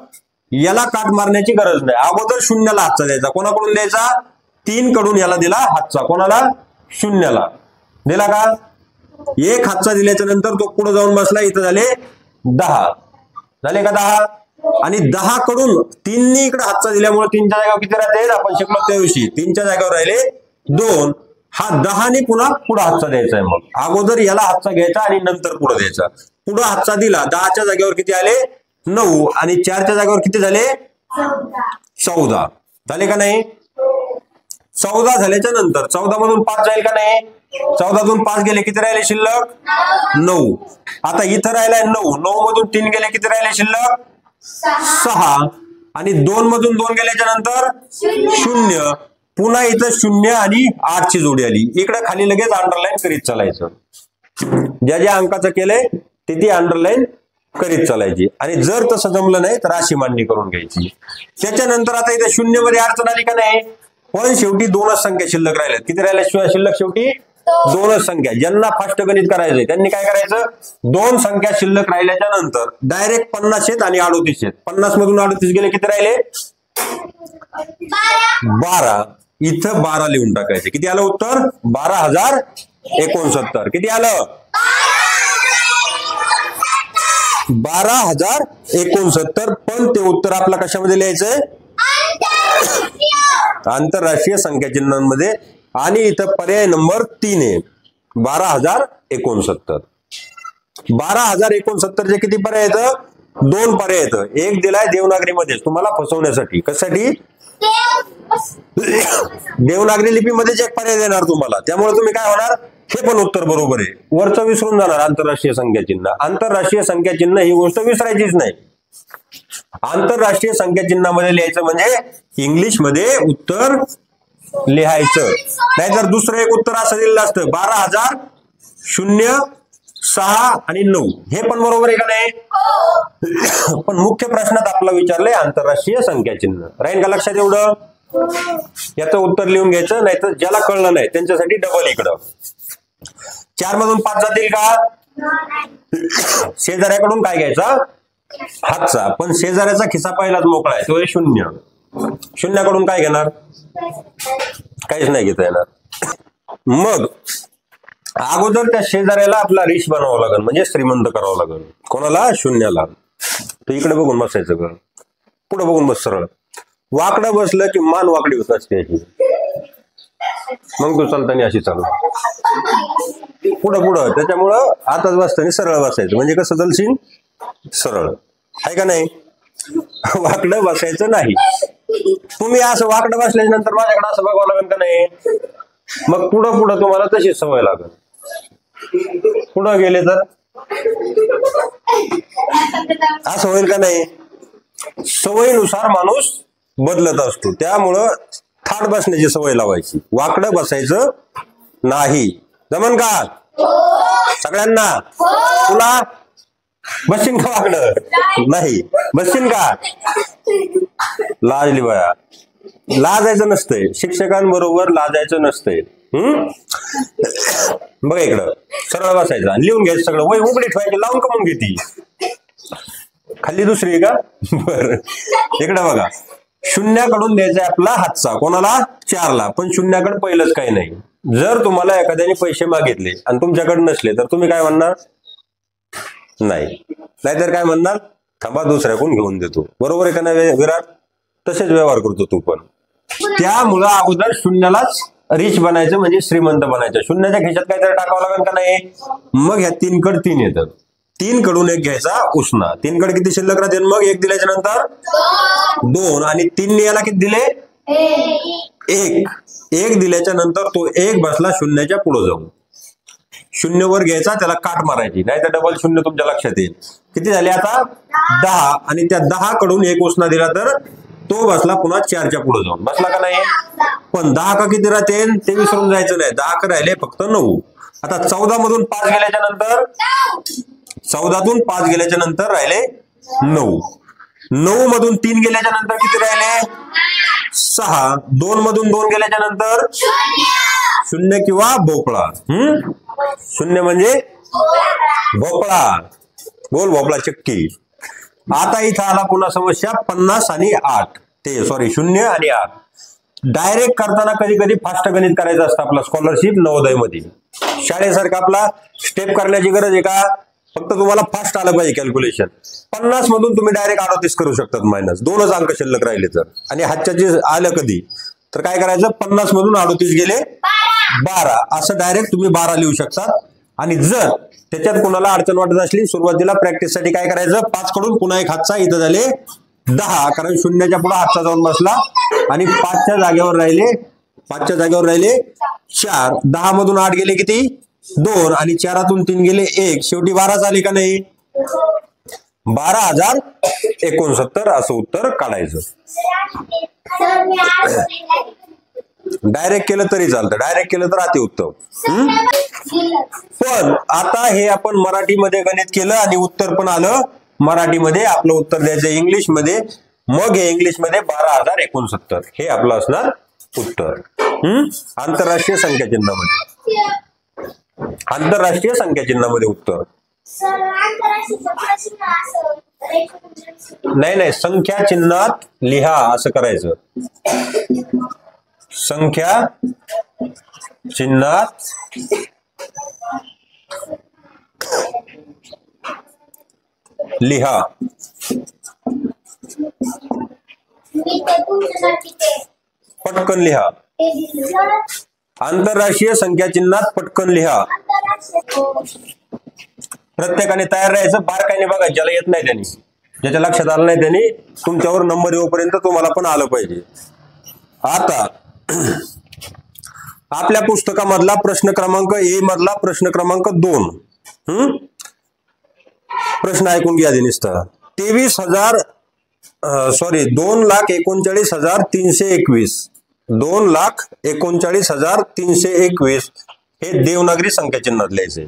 याला काट मारण्याची गरज नाही. अगोदर 0ला हातचा द्यायचा. कोणाकडून द्यायचा? 3 कडून याला दिला हातचा. कोणाला? 0ला दिला का? एक हातचा दिल्याच्या नंतर तो पुढे जाऊन बसला. इथं झाले 10. झाले का 10? आणि 10 कडून 3 इकडे हातचा दिल्यामुळे 3च्या जागेवर किती राहते? आपण शिकलो त्या दिवशी 3च्या जागेवर राहिले 2. हा 10 पुन्हा पुढे हातचा द्यायचा आहे. मग अगोदर याला हातचा घ्यायचा आणि नंतर पुढे द्यायचा. पुढे हातचा दिला. 10च्या जागेवर किती आले? 9 आणि 4च्या जागेवर किती झाले? 14. झाले का नाही? 14 झाल्याच्या नंतर 14 मधून 5 जाईल का नाही? 14तून 5 गेले किती राहिले शिल्लक? 9. आता इथं राहिलाय 9. 9 मधून 3 गेले किती राहिले शिल्लक? 6. आणि 2 मधून 2 गेल्याच्या नंतर 0. पुन्हा इथं 0 आणि 8 ची जोडी आली. इकडे खाली लगेच अंडरलाईन करीत चालायचं. ज्या ज्या अंकाचं केलंय ती अंडरलाईन करीत चालायची. आणि जर तसं जमलं नाही तर राशी मांडणी करून घ्यायची. त्याच्यानंतर आता इथे 0 मध्ये अडचण आली का नाही? पण शेवटी 2च संख्या शिल्लक राहिल्यात. किती राहिल्या शिल्लक? शेवटी 2च संख्या. ज्यांना फास्ट गणित करायचंय त्यांनी काय करायचं? 2 संख्या शिल्लक राहिल्याच्या नंतर डायरेक्ट 50 आहेत आणि 38 आहेत. 50 मधून 38 गेले किती राहिले? 12. इथं 12 लिहून टाकायचे. किती आलं उत्तर? 12,069. किती आलं? 12,069. पण ते उत्तर आपला कशामध्ये लिहायचंय? आंतरराष्ट्रीय संख्या चिन्हांमध्ये. आणि इथं पर्याय नंबर 3 आहे 12,069. 12,069 चे किती पर्याय आहेत? 2 पर्याय आहेत. एक दिलाय देवनागरीमध्ये तुम्हाला फसवण्यासाठी. कशासाठी? देवनागरी लिपीमध्येच एक पर्याय देणार तुम्हाला. त्यामुळे तुम्ही काय होणार? हे पण उत्तर बरोबर आहे. वरचं विसरून जाणार. आंतरराष्ट्रीय संख्या चिन्ह. आंतरराष्ट्रीय संख्या चिन्ह ही गोष्ट विसरायचीच नाही. आंतरराष्ट्रीय संख्या चिन्हामध्ये लिहायचं म्हणजे इंग्लिश मध्ये उत्तर लिहायचं. नाहीतर दुसरं एक उत्तर असं दिलेलं असतं 12,006 आणि 9. हे पण बरोबर आहे का नाही? पण मुख्य प्रश्नात आपला विचारलंय आंतरराष्ट्रीय संख्या चिन्ह. राहील का लक्षात एवढं? याचं उत्तर लिहून घ्यायचं. नाहीतर ज्याला कळलं नाही त्यांच्यासाठी डबल इकडं. 4 मधून 5 जातील का? शेजाऱ्याकडून काय घ्यायचा? हातचा. पण शेजाऱ्याचा खिसा पहिलाच मोकळा आहे. तो 0. 0 कडून काय घेणार? काहीच नाही घेता येणार. मग अगोदर त्या शेजाऱ्याला आपला रिश बनावं लागेल. म्हणजे श्रीमंत करावं लागेल. कोणाला? 0ला. तर इकडे बघून बसायचं ग. पुढे बघून बस. सरळ वाकडं बसलं की मान वाकडी होत असते अशी. मग तू चालताना अशी चालू पुढं. त्याच्यामुळं आताच बसताना सरळ बसायचं. म्हणजे कसं चालशील? सरळ. आहे का नाही? वाकडं बसायचं नाही. तुम्ही असं वाकडं बसल्याच्या नंतर माझ्याकडे असं बघावं लागेल का नाही? मग पुढं पुढं तुम्हाला तशीच सवय लागेल. पुढं गेले तर असं होईल का नाही? सवयीनुसार माणूस बदलत असतो. त्यामुळं थाट बसण्याची सवय लावायची, वाकडं बसायचं नाही. जमन का सगळ्यांना? तुला बसशील का वाकडं? नाही बसशील का? लाजली बया. लाजायचं नसतंय, शिक्षकांबरोबर लाजायचं नसतंय. बघा इकडं सरळ बसायचं आणि लिहून घ्यायचं सगळं. वय उघडी ठेवायची, लावून का मग घेती? खाली दुसरी का? बर इकडे बघा, शून्याकडून द्यायचा आपला हातचा कोणाला? 4 ला. पण शून्याकडे पहिलंच काही नाही. जर तुम्हाला एखाद्याने पैसे मागितले आणि तुमच्याकडे नसले तर तुम्ही काय म्हणणार? नाही. नाहीतर काय म्हणणार? थांबा दुसऱ्याकडून घेऊन देतो. बरोबर आहे का नाही विराट? तसेच व्यवहार करतो तू पण. त्यामुळं अगोदर शून्यालाच रिच बनायचं, म्हणजे श्रीमंत बनायचं. शून्याच्या खिशात काहीतरी टाकावं लागेल का नाही? मग ह्या 3 कडे 3 येतात. 3 कडून 1 घ्यायचा उसना. 3 कडे किती शिल्लक राहते? मग 1 दिल्याच्या नंतर 2 आणि 3 याला किती दिले? 1. 1 दिल्याच्या नंतर तो 1 बसला शून्याच्या पुढे जाऊन. 0 वर घ्यायचा, त्याला काट मारायची, नाही तर डबल 0 तुमच्या लक्षात येईल. किती झाले आता? 10. आणि त्या 10 कडून 1 उसना दिला तर तो बसला पुन्हा 4च्या पुढे जाऊन. बसला का नाही? पण 10 का किती राहते ते विसरून जायचं नाही. 10 का राहिले फक्त 9. आता 14 मधून 5 गेल्याच्या नंतर 14तून 5 गेल्याच्या नंतर राहिले 9. 9 मधून 3 गेल्याच्या नंतर किती राहिले? 6. 2 मधून 2 गेल्याच्या नंतर 0 किंवा भोपळा. 0 म्हणजे भोपळा, गोल भोपळा चक्की. आता इथं आला पुन्हा समस्या 50 आणि 8. ते सॉरी 0 आणि 8. डायरेक्ट करताना कधी कधी फास्ट गणित करायचं असतं आपला स्कॉलरशिप नवोदयमध्ये. शाळेसारखं आपला स्टेप करण्याची गरज आहे का? फक्त तुम्हाला फास्ट आलं पाहिजे कॅल्क्युलेशन. 50 मधून तुम्ही डायरेक्ट 38 करू शकतात मायनस. 2च अंक शिल्लक राहिले तर. आणि हातच्या आलं कधी तर काय करायचं? 50 मधून 38 गेले 12. असं डायरेक्ट तुम्ही 12 लिहू शकता. आणि जर त्याच्यात कोणाला अडचण वाटत असली सुरुवातीला प्रॅक्टिससाठी काय करायचं? 5 कडून पुन्हा 1 हातचा, इथं झाले 10. कारण 0च्या पुढे हातचा जाऊन बसला आणि 5च्या जागेवर राहिले 4. 10 मधून 8 गेले किती? 2. आणि 4तून 3 गेले 1. शेवटी 12 झाली का नाही? 12,069 असं उत्तर काढायचं. डायरेक्ट केलं तरी चालतं, डायरेक्ट केलं तर अतिउत्तम. पण आता हे आपण मराठीमध्ये गणित केलं आणि उत्तर पण आलं मराठीमध्ये. आपलं उत्तर द्यायचं इंग्लिशमध्ये. मग हे इंग्लिशमध्ये 12,069 हे आपलं असणार उत्तर. आंतरराष्ट्रीय संख्या चिन्हामध्ये, आंतरराष्ट्रीय संख्या चिन्हामध्ये उत्तर. नाही, संख्या चिन्हात लिहा असं करायचं. संख्या चिन्हात लिहा. पटकन लिहा. आंतरराष्ट्रीय संख्या चिन्हात पटकन लिहा. प्रत्येकाने तयार राहायचं. बारकाईने बघा, ज्याला येत नाही त्यांनी, ज्याच्या लक्षात आलं नाही त्यांनी, तुमच्यावर नंबर येऊपर्यंत तुम्हाला पण आलं पाहिजे. आता आपल्या पुस्तकामधला प्रश्न क्रमांक ए मधला प्रश्न क्रमांक 2. प्रश्न ऐकून घ्या आधी नुसता. 2,39,321 2,39,321 हे देवनागरी संख्या चिन्हात लिहायचे.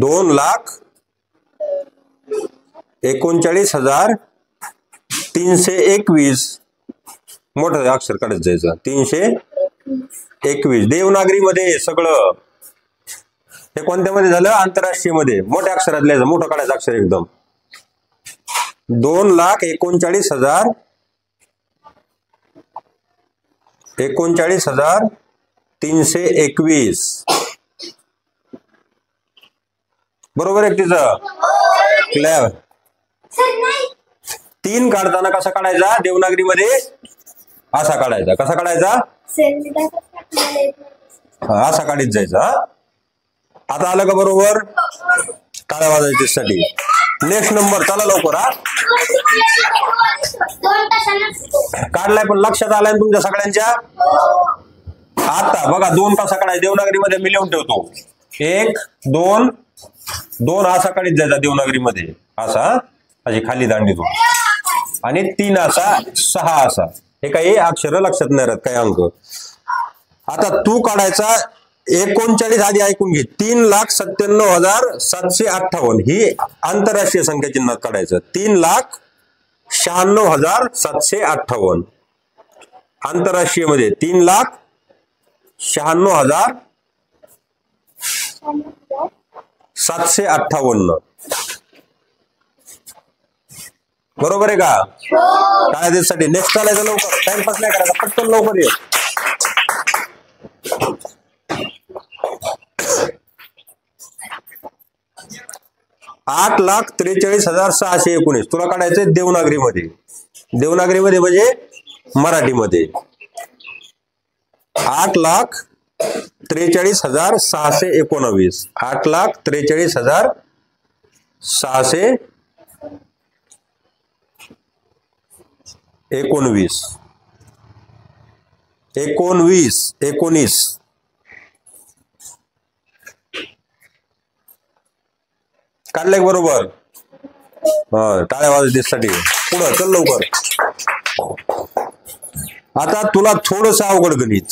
2,39,321 मोठं अक्षर काढत जायचं. 321 देवनागरीमध्ये सगळं. हे कोणत्या मध्ये झालं? आंतरराष्ट्रीय मध्ये. मोठ्या अक्षरात लिहायचं, मोठं काढायचं अक्षर एकदम. 2,39,321 बरोबर आहे तिचं? क्लिअर. 3 काढताना कसा काढायचा? देवनागरीमध्ये असा काढायचा. कसा काढायचा? असा काढीत जायचा. आता आलं का बरोबर? टाळ्या वाजवायच्यासाठी. नेक्स्ट नंबर, चला लवकर. हा काढलाय पण लक्षात आलाय तुमच्या सगळ्यांच्या. आता बघा 2 कसा काढायचा देवनागरीमध्ये मी लिहून ठेवतो. 1 2 2 असा काढीत जायचा देवनागरीमध्ये असा, अशी खाली दांडीतून. आणि 3 असा, 6 असा. हे काही अक्षर लक्षात नाही राहत काही अंक. आता तू काढायचा 39 आधी ऐकून घे. 3,97,758 ही आंतरराष्ट्रीय संख्या चिन्हात काढायचं. 3,96,758 आंतरराष्ट्रीय मध्ये 3,96,758. बरोबर आहे का? काय त्यासाठी नेक्स्ट चालायचं लवकर, टाइमपास नाही करायचा, पटकन लवकर ये. $8,43,619 तुला काढायचंय देवनागरीमध्ये. देवनागरीमध्ये म्हणजे मराठीमध्ये 8,43,619. 8,43,619. 19 काढलंय बरोबर. टाळ्या वाजव त्यासाठी. पुढं चल लवकर. आता तुला थोडस अवघड गणित.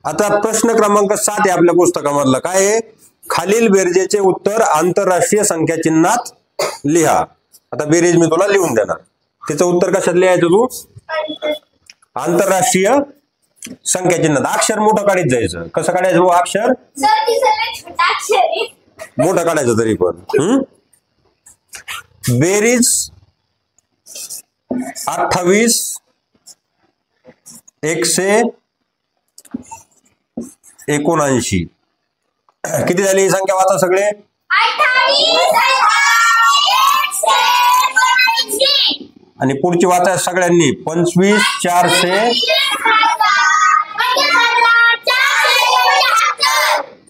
आता प्रश्न क्रमांक 7 आहे आपल्या पुस्तकामधला. काय आहे? खालील बेरजेचे उत्तर आंतरराष्ट्रीय संख्या चिन्हात लिहा. आता बेरीज मी तुला लिहून देणार. तिचं उत्तर कशात लिहायचं तू? आंतरराष्ट्रीय संख्या चिन्हात. अक्षर मोठं काढीत जायचं. कसं काढायचं वो अक्षर? मोठं काढायचं तरी पण. बेरीज 28 179. किती झाली ही संख्या? वाचा सगळे. आणि पुढची वाचा सगळ्यांनी. 25,400.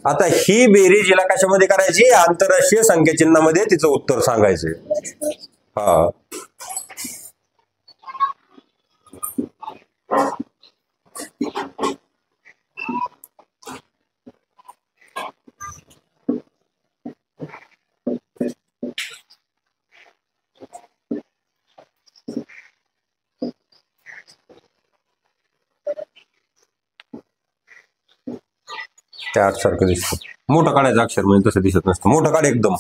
आता ही बेरीज हिला कशामध्ये करायची? आंतरराष्ट्रीय संख्या चिन्हामध्ये तिचं उत्तर सांगायचंय. हा त्या 8 सारखं दिसतं. मोठं काढायचं अक्षर म्हणजे तसं दिसत नसतं. मोठं काढ एकदम.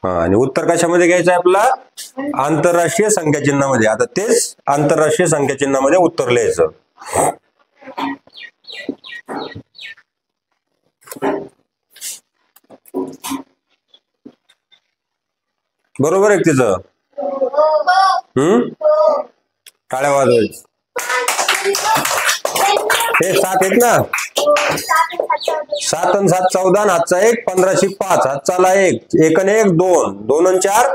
आणि उत्तर कशामध्ये घ्यायचं आहे आपला? आंतरराष्ट्रीय संख्या चिन्हामध्ये. आता तेच आंतरराष्ट्रीय संख्या चिन्हामध्ये उत्तर लिहायचं. बरोबर आहे तिचं. टाळ्या वाजवायचं. हे 7 आहेत ना. 7 आणि 7 14. हातचा 1 15,500. हातचाला 1 1 आणि 1 2 2 आणि 4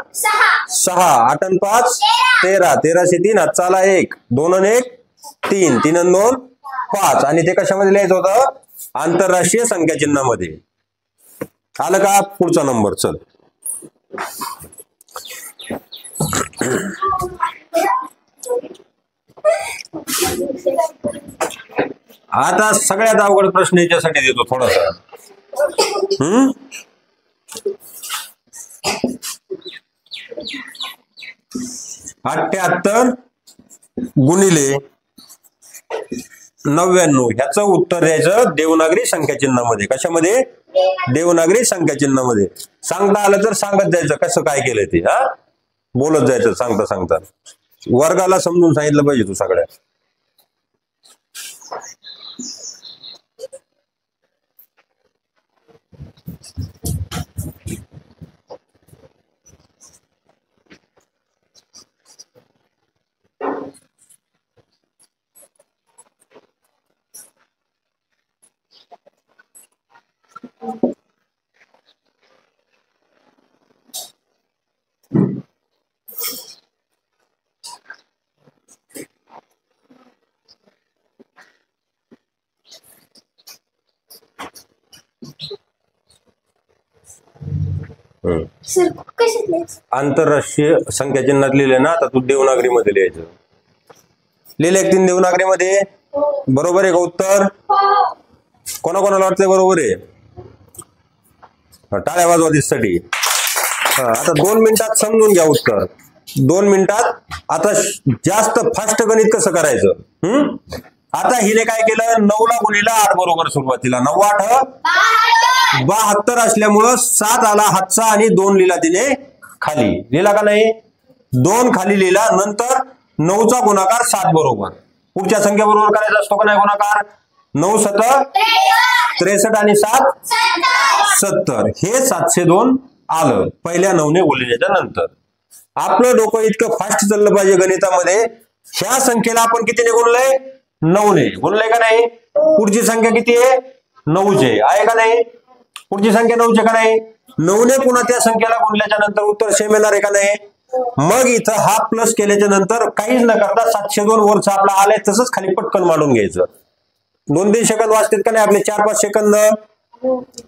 6 8 आणि 5 13 13,300. हातचाला 1 2 आणि 1 3 3 आणि 2 5. आणि ते कशामध्ये लिहायचं होतं? आंतरराष्ट्रीय संख्या चिन्हामध्ये. आलं का? पुढचा नंबर चल. आता सगळ्यात अवघड प्रश्न याच्यासाठी देतो थोडासा. 78 गुणिले 99 ह्याचं उत्तर द्यायचं देवनागरी संख्या चिन्हामध्ये. कशामध्ये? देवनागरी संख्या चिन्हामध्ये. सांगता आलं तर सांगत जायचं कसं काय केलंय ते. बोलत जायचं सांगता सांगता. वर्गाला समजून सांगितलं पाहिजे तू सगळ्या. आंतरराष्ट्रीय संख्या चिन्हात लिहिले ना, आता तू देवनागरी मध्ये लिहायचं. लिहिले 3 देवनागरी मध्ये. बरोबर आहे का उत्तर? कोणाकोणाला वाटतंय बरोबर आहे? टाळ्या वाजवा दिससाठी. आता 2 मिनिटात समजून घ्या उत्तर. 2 मिनिटात. आता जास्त फास्ट गणित कसं करायचं? आता हिने काय केलं? 9 ला गुणिला 8 बरोबर सुरुवातीला. 9 8 72 असल्यामुळं 7 आला हातचा आणि 2 लिहिला तिने खाली. लिहिला का नाही? 2 खाली लिहिला. नंतर 9चा गुणाकार 7 बरोबर. पुढच्या संख्या बरोबर करायचा असतो का नाही गुणाकार? 9 7 63 आणि 7 70. हे 702 आलं पहिल्या 9ने गुणल्याच्या नंतर. आपलं डोकं इतकं फास्ट चाललं पाहिजे गणितामध्ये. ह्या संख्येला आपण कितीने गुणलंय? 9ने गुणलंय का नाही? पुढची संख्या किती आहे? 9चे आहे का नाही? पुढची संख्या 9चे का नाही? 9ने पुन्हा त्या संख्येला गुणल्याच्या नंतर उत्तर सेम येणार आहे का नाही? मग इथं हा प्लस केल्याच्या नंतर काहीच न करता 702 वरचा आपला आलाय तसंच खाली पटकन मांडून घ्यायचं. 2-3 सेकंद वाचतात का नाही आपले? 4-5 सेकंद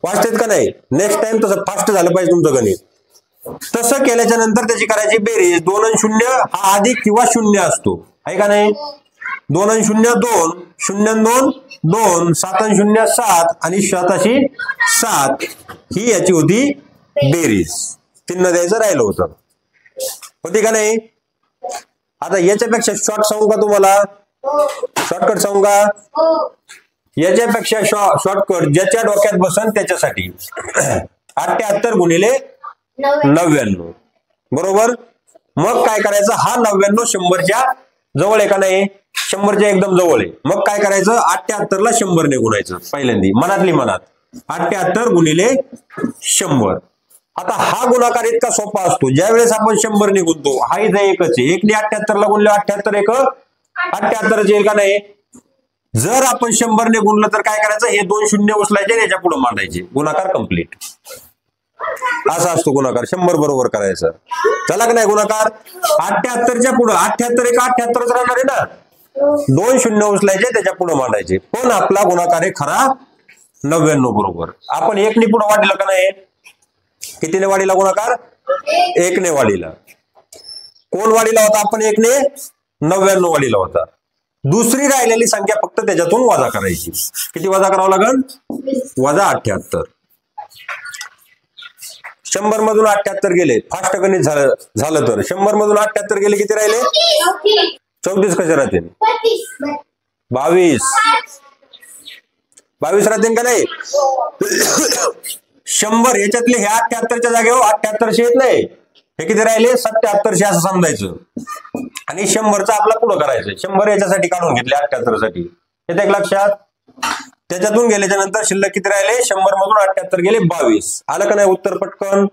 वाचतात का नाही? नेक्स्ट टाइम तसं फास्ट झालं पाहिजे तुमचं गणित. तसं केल्याच्या नंतर त्याची करायची बेरीज. 2 आणि 0 हा अधिक किंवा शून्य असतो आहे का नाही? 2 आणि 0 2, 0 आणि 2 2, 7 आणि 0 7 आणि 7 ही याची होती बेरीज. चिन्ह द्यायचं राहिलं होतं. होती का नाही? आता याच्यापेक्षा शॉर्ट सांगू का तुम्हाला? शॉर्टकट सांगू का? याच्यापेक्षा शॉर्टकट ज्याच्या डोक्यात बसन त्याच्यासाठी. 78 गुणिले 99 बरोबर. मग काय करायचं? हा 99 100च्या जवळ आहे का नाही? 100च्या एकदम जवळ आहे. मग काय करायचं? 78 ला 100 ने गुणायचं पहिल्यांदी मनातली मनात. 78 गुणिले 100. आता हा गुणाकार इतका सोपा असतो. ज्या वेळेस आपण 100 ने गुणतो हा इथं एकच आहे. 1 ने 78 ला गुणले 78 1 78 येईल का नाही? जर आपण 100 ने गुणलं तर काय करायचं? हे 2 शून्य उचलायचे याच्या पुढे मांडायचे. गुणाकार कंप्लीट. असा असतो गुणाकार. 100 बरोबर करायचं. चला का नाही गुणाकार? 78च्या पुढे 78 1 78च राहणार आहे ना. 2 शून्य उचलायचे त्याच्या पुढे मांडायचे. पण आपला गुणाकार आहे खरा 99 बरोबर. आपण 1 ने पुढे वाढलं का नाही? कितीने वाढीला गुणाकार? 1 ने वाढीला. कोण वाढीला होता? आपण 1 ने 99 वाढीला होता. दुसरी राहिलेली संख्या फक्त त्याच्यातून वजा करायची. किती वजा करावं लागेल? वजा 78. 100 मधून 78 गेले. फास्ट गणित झालं तर 100 मधून 78 गेले किती राहिले? 34 कसे राहतील? 22 राहतील का नाही? 100 याच्यातले हे 78च्या जागेवर 7800 येत नाही. हे किती राहिले? 7700 असं समजायचं. आणि 100चा आपला पुढं करायचं. 100 याच्यासाठी काढून घेतले 78 साठी. येते लक्षात? त्याच्यातून गेल्याच्या नंतर शिल्लक किती राहिले? 100 मधून 78 गेले 22. आलं का नाही उत्तर पटकन?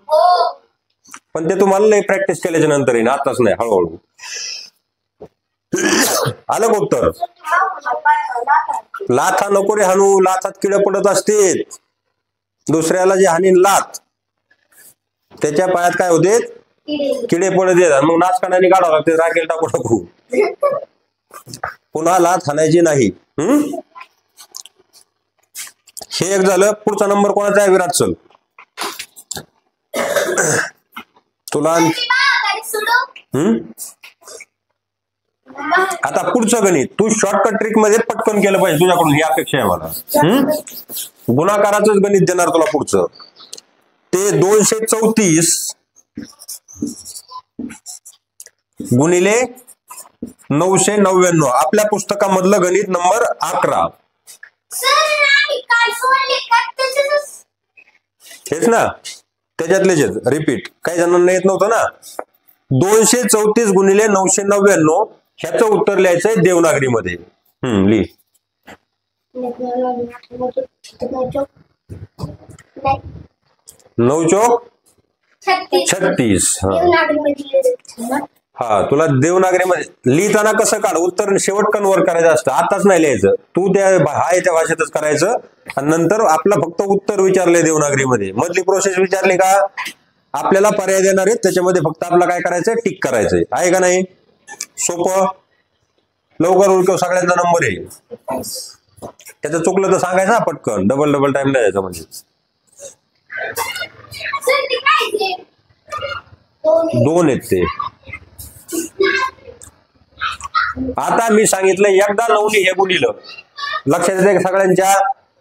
पण ते तुम्हाला लई प्रॅक्टिस केल्याच्या नंतर येईल. आताच नाही, हळूहळू. आलं का उत्तर? लाथा नको रे हाणू. लाथात किडे पडत असते. दुसऱ्याला जे हानी लाथ त्याच्या पायात काय होते? किडे पडत येतात. मग नाचकांनी काढावं लागते. राखेल टाकू टाकू. पुन्हा लाथ हाणायची नाही. हे एक झालं. पुढचा नंबर कोणाचा आहे? विराट चल. तुला आता पुढचं गणित तू शॉर्टकट ट्रिक मध्ये पटकन केलं पाहिजे. तुझ्याकडून ही अपेक्षा आहे मला. गुणाकाराचंच गणित देणार तुला पुढचं. ते 234 गुणिले 999 आपल्या पुस्तकामधलं गणित नंबर 11. हेच ना, त्याच्यातलेच रिपीट. काही जणांना येत नव्हतं ना. 234 गुणिले 999 ह्याचं उत्तर लिहायचंय देवनागरीमध्ये. लिह. 9 चौक 36. हा, तुला देवनागरीमध्ये लिहिताना कसं काढ, उत्तर शेवट कन्वर्ट करायचं असतं, आताच नाही लिहायचं, तू त्या त्या भाषेतच करायचं आणि नंतर आपलं फक्त उत्तर विचारलंय देवनागरीमध्ये, मधली प्रोसेस विचारली का आपल्याला पर्याय देणार आहेत, त्याच्यामध्ये फक्त आपला काय करायचंय, टिक करायचंय, आहे का नाही? सोपं, लवकर उरकव, सगळ्यांचा नंबर आहे. त्याचं चुकलं तर सांगायचं ना पटकन, डबल टाइम द्यायचं म्हणजे. दोन आहेत ते. आता मी सांगितलं एकदा नवनी हे गुणिलं, लक्षात येते सगळ्यांच्या.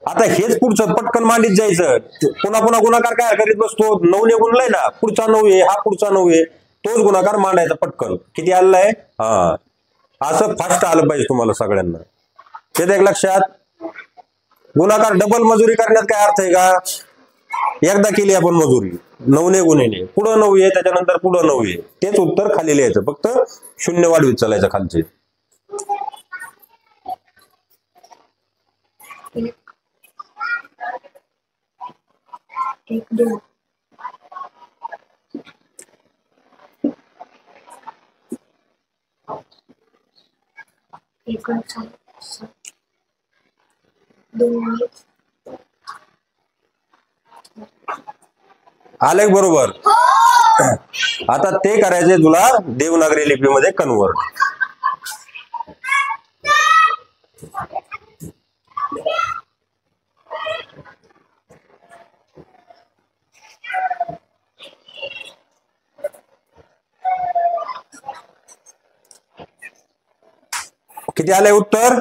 आता हेच पुढचं पटकन मांडीत जायचं, पुन्हा पुन्हा गुणाकार काय करीत बसतो, 9ने गुणलंय ना, पुढचा 9 आहे, हा पुढचा 9 आहे, तोच गुणाकार मांडायचा पटकन. किती आलाय? हा, असं फास्ट आलं पाहिजे तुम्हाला सगळ्यांना. येते एक लक्षात? गुणाकार डबल मजुरी करण्यात काय अर्थ आहे का? एकदा केली आपण मजुरी 9ने गुणिले, पुढं 9 आहे, त्याच्यानंतर पुढं 9 आहे, तेच उत्तर खाली लिहायचं, फक्त शून्य वाढवीत चालायचं खालचे. आले बरोबर? आता ते करायचे तुला देवनागरी लिपीमध्ये कन्वर्ट. किती आलंय उत्तर?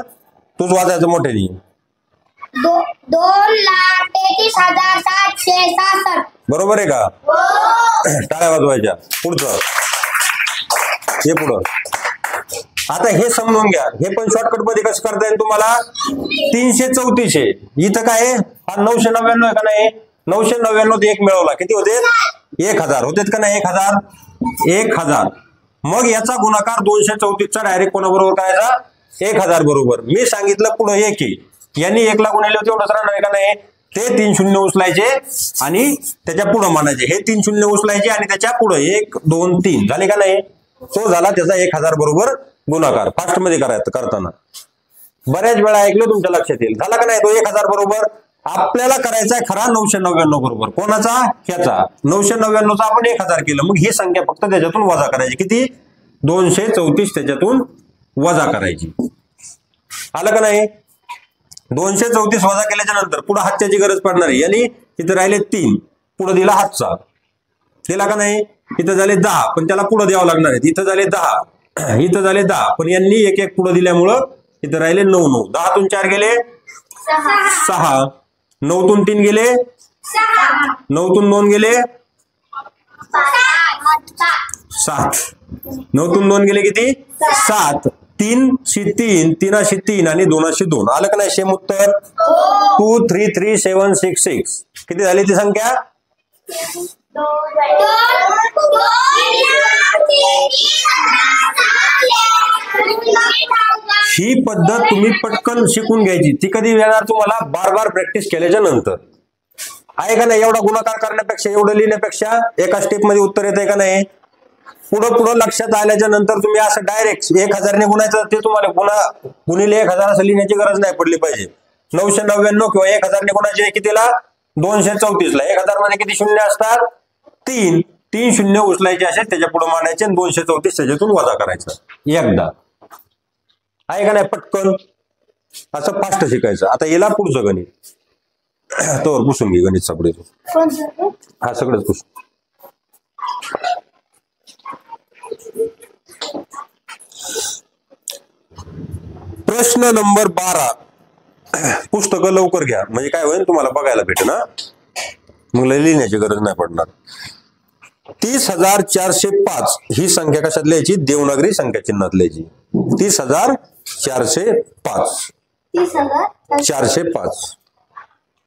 तूच वाचायचं मोठ्याने. 2,33,766. बरोबर आहे का? टाळ्या वाजवायच्या. पुढचं हे पुढं. आता हे समजून घ्या, हे पण शॉर्टकट मध्ये कसं करता येईल तुम्हाला. 334 आहे, इथं काय हा 999 आहे का नाही? 999 ते 1 मिळवला, किती होते? 1000 होतेत का नाही? 1000. मग याचा गुणाकार 234 चा डायरेक्ट कोणाबरोबर करायचा? 1000 बरोबर. मी सांगितलं पुढं 1 आहे, यांनी 1 ला गुणिले तेवढंच राहणार का नाही? ते 3 शून्य उचलायचे आणि त्याच्या पुढं मानायचे, हे 3 शून्य उचलायचे आणि त्याच्या पुढं 1 2 3 झाले का नाही? तो झाला त्याचा 1000 बरोबर गुणाकार. फास्ट मध्ये करायचं करताना बऱ्याच वेळा ऐकलं, तुमच्या लक्षात येईल. झाला का नाही? तो 1000 बरोबर आपल्याला करायचा आहे खरा 999 बरोबर. कोणाचा? ह्याचा. 999चा आपण 1000 केलं, मग ही संख्या फक्त त्याच्यातून वजा करायची. किती? 234 त्याच्यातून वजा करायची. आलं का नाही? 234 वजा केल्याच्या नंतर पुढे हातच्याची गरज पडणार आहे, यांनी इथं राहिले 3, पुढे दिला हातचा, दिला का नाही? इथं झाले 10, पण त्याला पुढे द्यावं लागणार आहे. इथं झाले 10, इथं झाले 10, पण यांनी एक एक पुढे दिल्यामुळं इथं राहिले 9. 10 तून 4 गेले 6, 9 तून 3 गेले 9 तून 2 गेले 7, 9 तून 2 गेले किती? 7. 3 शी 3, 3 शी 3 आणि 2 शी 2. आलं का नाही? सेम उत्तर. 233,766. किती झाली ती संख्या? ही पद्धत तुम्ही पटकन शिकून घ्यायची. ती कधी येणार तुम्हाला? बार प्रॅक्टिस केल्याच्या नंतर. आहे का नाही? एवढा गुणाकार करण्यापेक्षा, एवढं लिहिण्यापेक्षा एका स्टेप मध्ये उत्तर येत आहे का नाही? पुढं लक्षात आल्याच्या नंतर तुम्ही असं डायरेक्ट 1000 ने गुणायचं, ते तुम्हाला गुणिले 1000 असं लिहिण्याची गरज नाही पडली पाहिजे. 999 किंवा 1000 ने गुणायचे कितीला? 234 ला. 1000 मध्ये किती शून्य असतात? 3 शून्य उचलायचे असे, त्याच्या पुढे मांडायचे आणि 234 त्याच्यातून वजा करायचं एकदा. आहे का नाही? पटकन असं फास्ट शिकायचं. आता याला पुढचं गणित तर पुसून घे, गणित सगळे. हा, सगळंच पुसून. प्रश्न नंबर 12. पुस्तकं लवकर घ्या, म्हणजे काय होईल तुम्हाला बघायला भेटेल ना, मग लिहिण्याची गरज नाही पडणार. 30,405 ही संख्या कशात लिहायची? देवनागरी संख्या चिन्हात लिहायची. 30,405. 405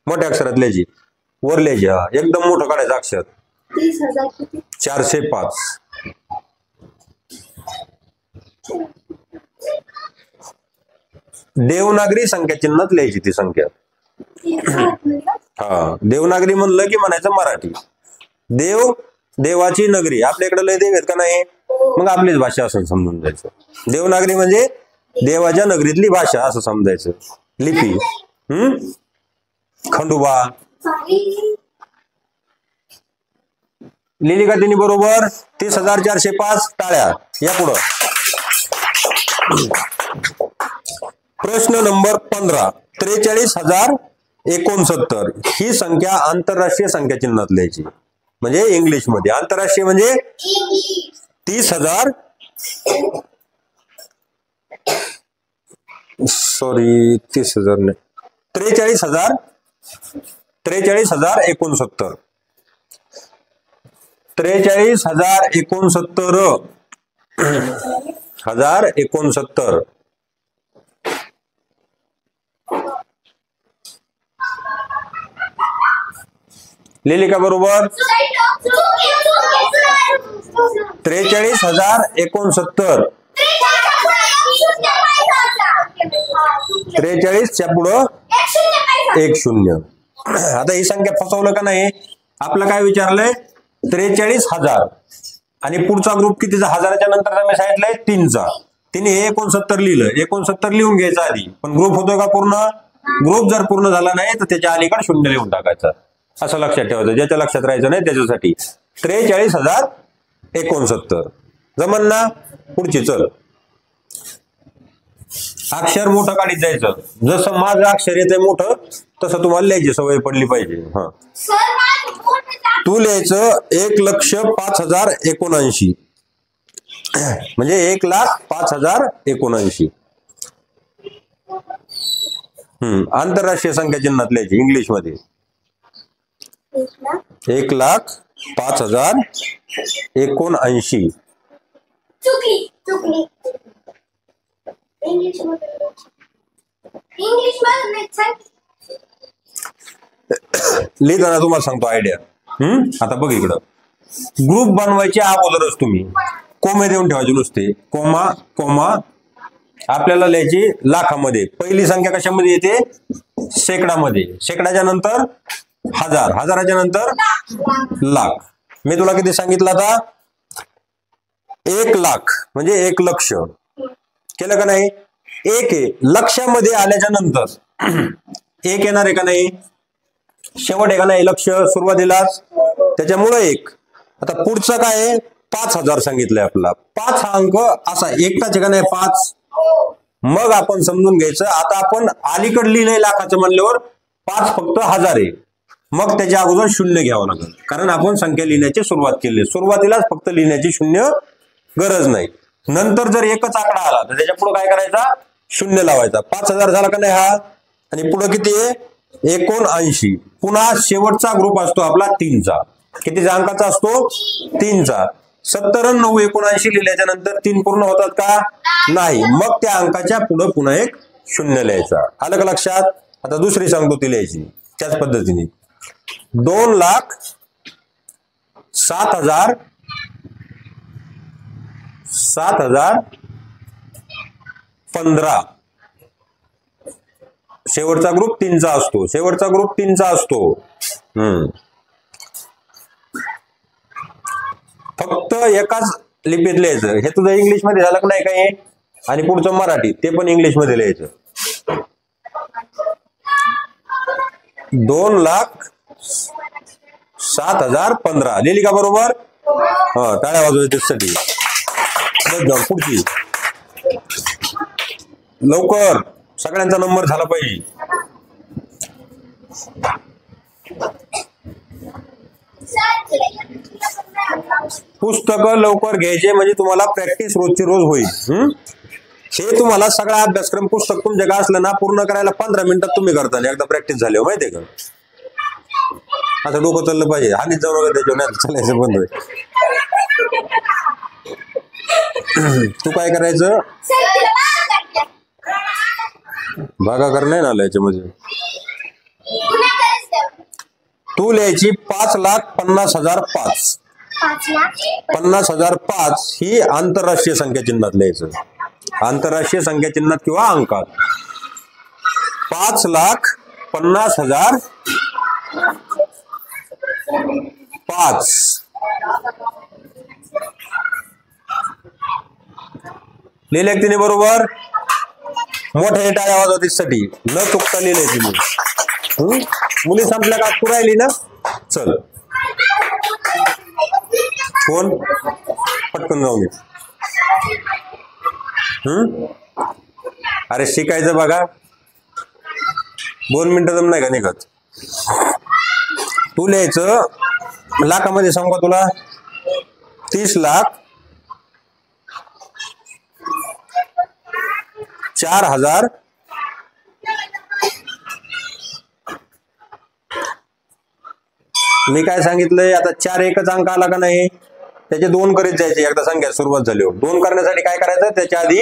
मोठ्या अक्षरात लिहायची, वर लिहायची. हा, एकदम मोठं काढायचं अक्षर. 405. देवनागरी संख्या चिन्हात लिहायची ती संख्या. हा, देवनागरी म्हणलं की म्हणायचं मराठी. देव, देवाची नगरी. आपल्याकडे लय देव आहेत का नाही? मग आपलीच भाषा असं समजून जायचं. देवनागरी म्हणजे देवाच्या नगरीतली भाषा असं समजायचं. लिपी. खंडोबा लिहिली का तिने बरोबर? 30,405 टाळ्या. या पुढं प्रश्न नंबर 15. 43,069 ही संख्या आंतरराष्ट्रीय संख्या चिन्हात लिहायची, म्हणजे इंग्लिश मध्ये. आंतरराष्ट्रीय म्हणजे 30,000 सॉरी 30,000 नाही, 43,069 43,069 1069. लिहिली का बरोबर? 43,069. 43 च्या पुढं 10. आता ही संख्या फसवलं का नाही? आपलं काय विचारलंय? 43,000 आणि पुढचा ग्रुप कितीचा? हजाराच्या नंतर मी सांगितलंय 3चा. तिने हे 69 लिहिलं. 69 लिहून घ्यायचं आधी, पण ग्रुप होतोय का पूर्ण? ग्रुप जर पूर्ण झाला नाही तर त्याच्या अलीकडे 0 लिहून टाकायचा. असं लक्षात ठेवायचं. ज्याच्या लक्षात राहायचं नाही त्याच्यासाठी. 43,069 जमन ना? पुढची चल. अक्षर मोठं काढीत जायचं. जसं माझं अक्षर येतंय मोठं तसं तुम्हाला लिहायची सवय पडली पाहिजे. हा, तू लिहायचं 1,05,079 म्हणजे 1,05,079. आंतरराष्ट्रीय संख्या चिन्हात लिहायची इंग्लिश मध्ये. 1,05,079. लिहिताना तुम्हाला सांगतो आयडिया. आता बघ इकडं, ग्रुप बनवायचे अगोदरच तुम्ही कोमे देऊन ठेवायचे नुसते. कोमा कोमा आपल्याला लिहायची लाखामध्ये. पहिली संख्या कशामध्ये येते? शेकडामध्ये. शेकडाच्या नंतर 1000. हजाराच्या नंतर लाख. मी तुला किती सांगितलं आता? 1,00,000 म्हणजे 1,00,000. केलं का नाही? 1 आहे. लक्षामध्ये आल्याच्या नंतर 1 येणार आहे का नाही? शेवट आहे का नाही? लक्ष सुरुवातीलाच, त्याच्यामुळे 1. आता पुढचं काय आहे? 5,000 सांगितलंय आपला. 5 हा अंक असा एकटाच आहे का नाही? 5. मग आपण समजून घ्यायचं, आता आपण अलीकडे लिहिलंय लाखाचं म्हणल्यावर 5 फक्त 1000 आहे. मग त्याच्या अगोदर 0 घ्यावं लागेल, कारण आपण संख्या लिहिण्याची सुरुवात केली. सुरुवातीलाच फक्त लिहिण्याची 0 गरज नाही. नंतर जर एकच आकडा आला तर त्याच्या पुढे काय करायचा? 0 लावायचा. 5,000 झाला का नाही हा? आणि पुढे किती आहे? 79. पुन्हा शेवटचा ग्रुप असतो आपला 3चा. कितीचा अंकाचा असतो? 3चा. 70 9 79 लिहिल्याच्या नंतर 3 पूर्ण होतात का? नाही. मग त्या अंकाच्या पुढे पुन्हा एक 0 लिहायचा. आलं का लक्षात? आता दुसरी सांगतो ती लिहायची त्याच पद्धतीने. 2,07,000 7,015. शेवटचा ग्रुप 3चा असतो. शेवटचा ग्रुप 3चा असतो. फक्त एकाच लिपीत लिहायचं. हे तुझं इंग्लिश मध्ये झालं नाही काही, आणि पुढचं मराठी ते पण इंग्लिश मध्ये लिहायचं. 2,07,015 लिहिली का बरोबर? हा, टाळ्या वाजवायच्या त्यासाठी. पुढची लवकर, सगळ्यांचा नंबर झाला पाहिजे. पुस्तकं लवकर घ्यायचे म्हणजे तुम्हाला प्रॅक्टिस रोजची रोज होईल. हे तुम्हाला सगळा अभ्यासक्रम पुस्तक तुमच्याकडे असलं ना, पूर्ण करायला 15 मिनिटात तुम्ही करता. एकदा प्रॅक्टिस झाली हो, माहितीये का? आता डोकं चाललं पाहिजे. आणि जाऊन वगैरे त्याच्यावर नाही चालायचं बंद होईल. तू काय करायचं? भागाकार नाही ना याच्यामध्ये. तू लिहायची 5,50,005. 50,005 ही आंतरराष्ट्रीय संख्या चिन्हात लिहायचं. आंतरराष्ट्रीय संख्या चिन्हात किंवा अंकात. 5,50,005 लिहिले तिने बरोबर. मोठ्या टाळ्या वाजवा तिच्यासाठी. न चुकता लिहिले तिने. मुली संपल्या का तू राहिली ना. चल कोण पटकन जाऊन घे. अरे शिकायचं बघा. 2 मिनिटं जम नाही का निघत. तू लिहायचं लाखामध्ये सांगू का तुला. 30 लाख 4,000 मी काय सांगितलंय आता. 4 एकच अंक आला का नाही त्याचे 2 करीत जायचे. एकदा संख्या सुरुवात झाली. 2 करण्यासाठी काय करायचं त्याच्या आधी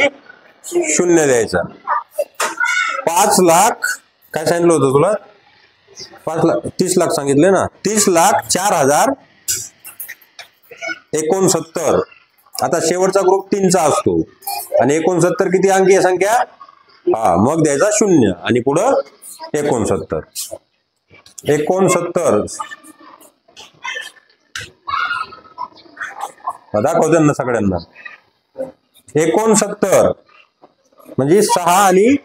0 द्यायचा. 5 लाख काय सांगितलं होतं तुला. 5 लाख 30 लाख सांगितले ना. 30 लाख 4,069. आता शेवटचा ग्रुप 3 चा असतो आणि 69 किती अंकी आहे संख्या. हा मग द्यायचा 0 आणि पुढं 69. 69 दाखवते ना सगळ्यांना. 69 म्हणजे 6 आणि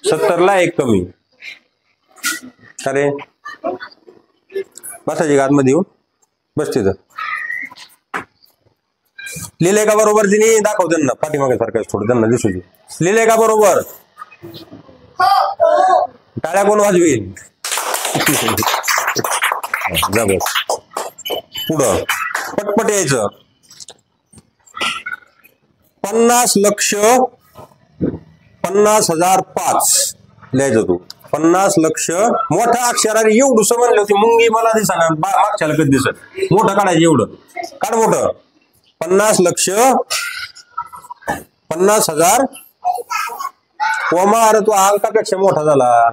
70 ला 1 कमी. अरे बसायची आतमध्ये येऊन बस तिथं. लिहिले का बरोबर तिने. दाखव त्यांना पाठीमागे सारखं थोडं त्यांना दिसू दे. लिहिले का बरोबर. टाळ्या कोण वाजवेल. जा बस पुढं पटपट यायचं. 50,50,005 लिहायचं तू. 50,00,000 मोठा अक्षराने एवढं समजलं होती मुंगी मला दिसणार. मागच्याला कधी दिसत. मोठं काढायचं एवढं काढ मोठं. 50,00,000 50,000 कोमा. अरे तू अंकापेक्षा मोठा झाला.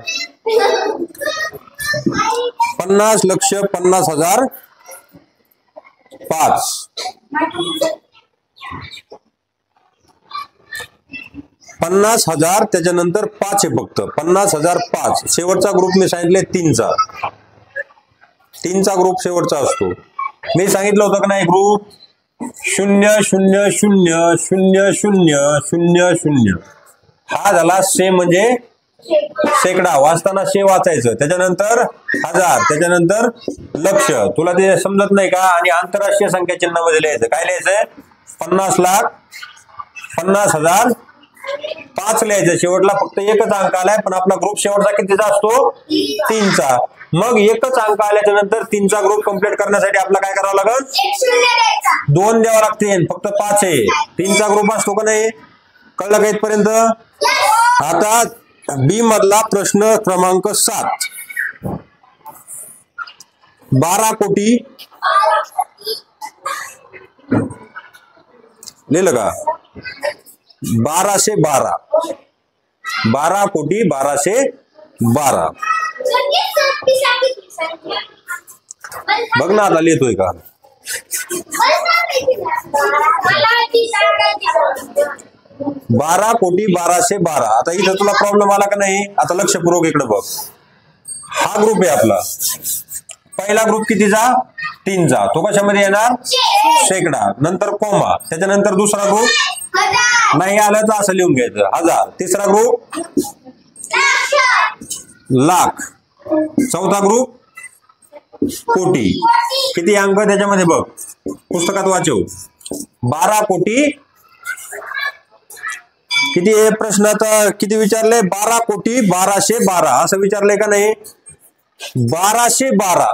50,00,000 50,005 50,000 त्याच्यानंतर 5 आहे फक्त. 50,005 शेवटचा ग्रुप मी सांगितले 3 चा. 3 चा ग्रुप शेवटचा असतो. मी सांगितलं होतं का नाही ग्रुप 0 0 0 0 0 0 0. हा झाला शे म्हणजे शेकडा. वाचताना शे वाचायचं. त्याच्यानंतर 1000 त्याच्यानंतर लक्ष. तुला ते समजत नाही का. आणि आंतरराष्ट्रीय संख्या चिन्हामध्ये लिहायचं. काय लिहायचंय 50 लाख 50,005 लिहायचं. शेवटला फक्त एकच अंक आलाय पण आपला ग्रुप शेवटचा कितीचा असतो 3 चा. मग एकच अंक आल्याच्या नंतर 3 चा ग्रुप कंप्लीट करण्यासाठी आपला काय करावं लागेल 2 द्यावं लागते. फक्त 5 आहे. 3 चा ग्रुप असतो का नाही. कळलं का इथपर्यंत. आता बी मधला प्रश्न क्रमांक 7. 12 कोटी लिहिलं का. 1212 12 कोटी 1212. बघ ना आता लिहितोय का. 12 कोटी 1212. आता इथं तुला प्रॉब्लेम आला का नाही. आता लक्षपूर्वक इकडे बघ. हा ग्रुप आहे आपला. पहिला ग्रुप कितीचा 3 चा. तो कशामध्ये येणार शेकडा. नंतर कोमा. त्याच्यानंतर दुसरा ग्रुप नाही आलं तर असं लिहून घ्यायचं 1000. तिसरा ग्रुप लाख. चौथा ग्रुप कोटी. किती अंक त्याच्यामध्ये बघ पुस्तकात वाचव. 12 कोटी किती आहे प्रश्नात किती विचारले. 12 कोटी 1212 असं विचारलंय का नाही. 1212.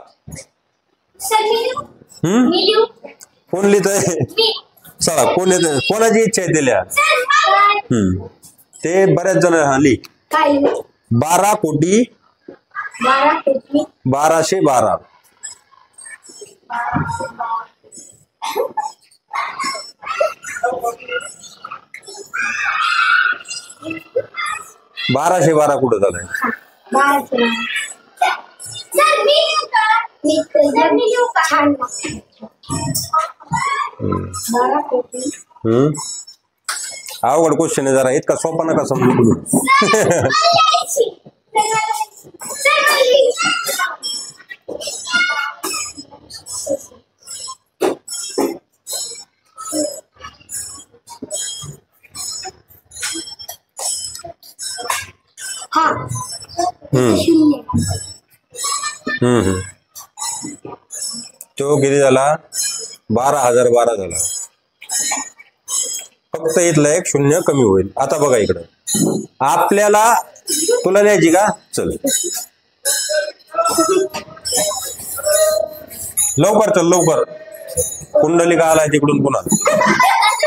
कोण लिहितंय. चला कोण येत. कोणाची इच्छा आहे दिल्या. ते बऱ्याच जण लिही. 12 कोटी 1212. बाराशे 12 कुठं झालंय. अवघड क्वेश्चन आहे जरा. इतका सोपा नका समजू तुम्ही. तो किती झाला 12,012 झाला. फक्त इथलं एक शून्य कमी होईल. आता बघा इकडं आपल्याला तुला द्यायची का? चल लवकर चल लवकर. कुंडलिका आलाय तिकडून पुन्हा.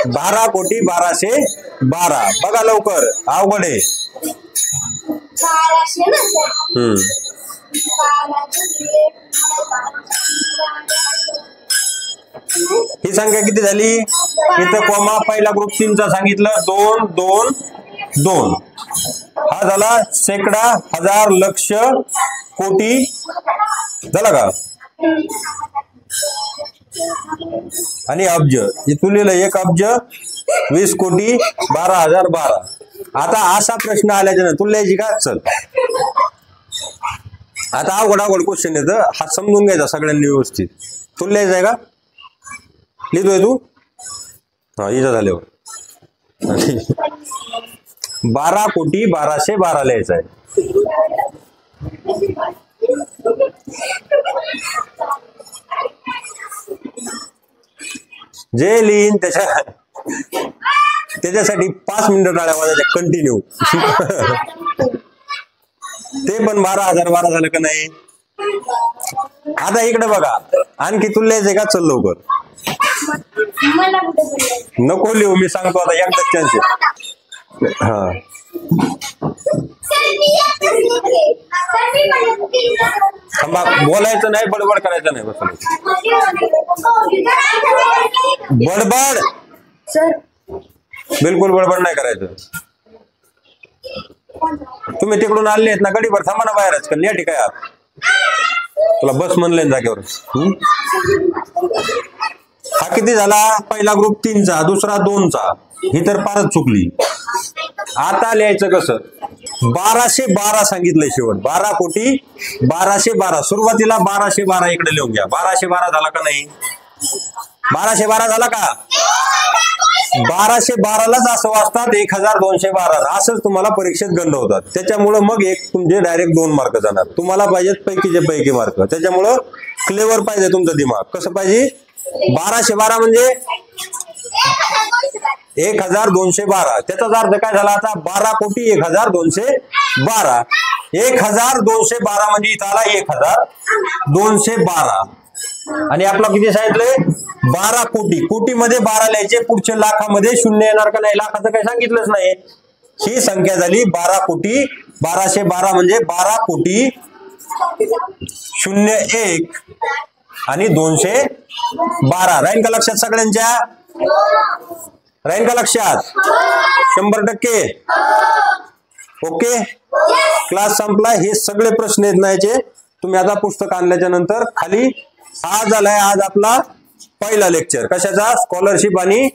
12,12,12,. बघा लवकर अवघड आहे. ही संख्या किती झाली? इथं कॉमा पहिला ग्रुप 3चा सांगितलं 2 2 2. हा झाला शेकडा, हजार, लक्ष, कोटी झाला का? आणि अब्ज. तू लिहिलं 1 अब्ज 20 कोटी 12,012. आता असा प्रश्न आल्याच्या ना तुला लिहायची का? चल आता अवघड क्वेश्चन येतं. हा समजून घ्यायचा सगळ्यांनी व्यवस्थित. तुला लिहायचंय का? लिहितोय तू? हा इथं झाल्यावर 12,12,12 लिहायचं आहे. जे लिहिन त्याच्यासाठी 5 मिनिटं टाळ्या वाजायच्या कंटिन्यू. ते पण 12,012 झालं का नाही? आता इकडे बघा आणखी तुला लिहायचंय का? चल लवकर. नको लिहू मी सांगतो आता एकदाच चान्स आहे. हा थांबा बोलायचं नाही बडबड करायचं नाही. बस बडबड बिलकुल बडबड नाही करायचं. तुम्ही तिकडून आले आहेत ना गडीभर थांबा ना बाहेरच का? या ठिकाणी आहात तुला बस म्हणले जागेवर. हा किती झाला? पहिला ग्रुप 3चा, दुसरा 2चा. ही तर फारच चुकली. आता लिहायचं कसं? 1212 सांगितलंय शेवट. 12,12,12. सुरुवातीला 1212 इकडे लिहून घ्या. 1212 झाला का नाही? 1212 झाला का? 1212लाच असं वाचतात 1,212. असंच तुम्हाला परीक्षेत गंड होतात. त्याच्यामुळं मग एक तुमचे डायरेक्ट 2 मार्क जाणार. तुम्हाला पाहिजेत पैकीचे पैकी मार्क. त्याच्यामुळं क्लेवर पाहिजे तुमचं दिमाग. कसं पाहिजे? 1212 म्हणजे 1,212. त्याचाच अर्थ काय झाला आता? 12,01,212. 1,212 म्हणजे इथं आला 1,212. आणि आपला किती सांगितलंय? 12 कोटी. कोटीमध्ये 12 लिहायचे. पुढच्या लाखामध्ये शून्य येणार का नाही? लाखाचं काही सांगितलंच नाही. ही संख्या झाली 12 कोटी. 1212 म्हणजे 12 कोटी 01 आणि 212. राहील का लक्षात सगळ्यांच्या? राहील का लक्षात? 100%. ओके क्लास संपला. हे सगळे प्रश्न आहेत ना याचे. तुम्ही आता पुस्तक आणल्याच्या नंतर खाली. आज आलाय आज आपला पहिला लेक्चर. कशाचा? स्कॉलरशिप आणि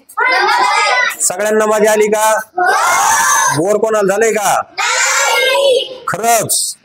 सगळ्यांना मजा आली का? बोर कोणाला झालंय का? खरंच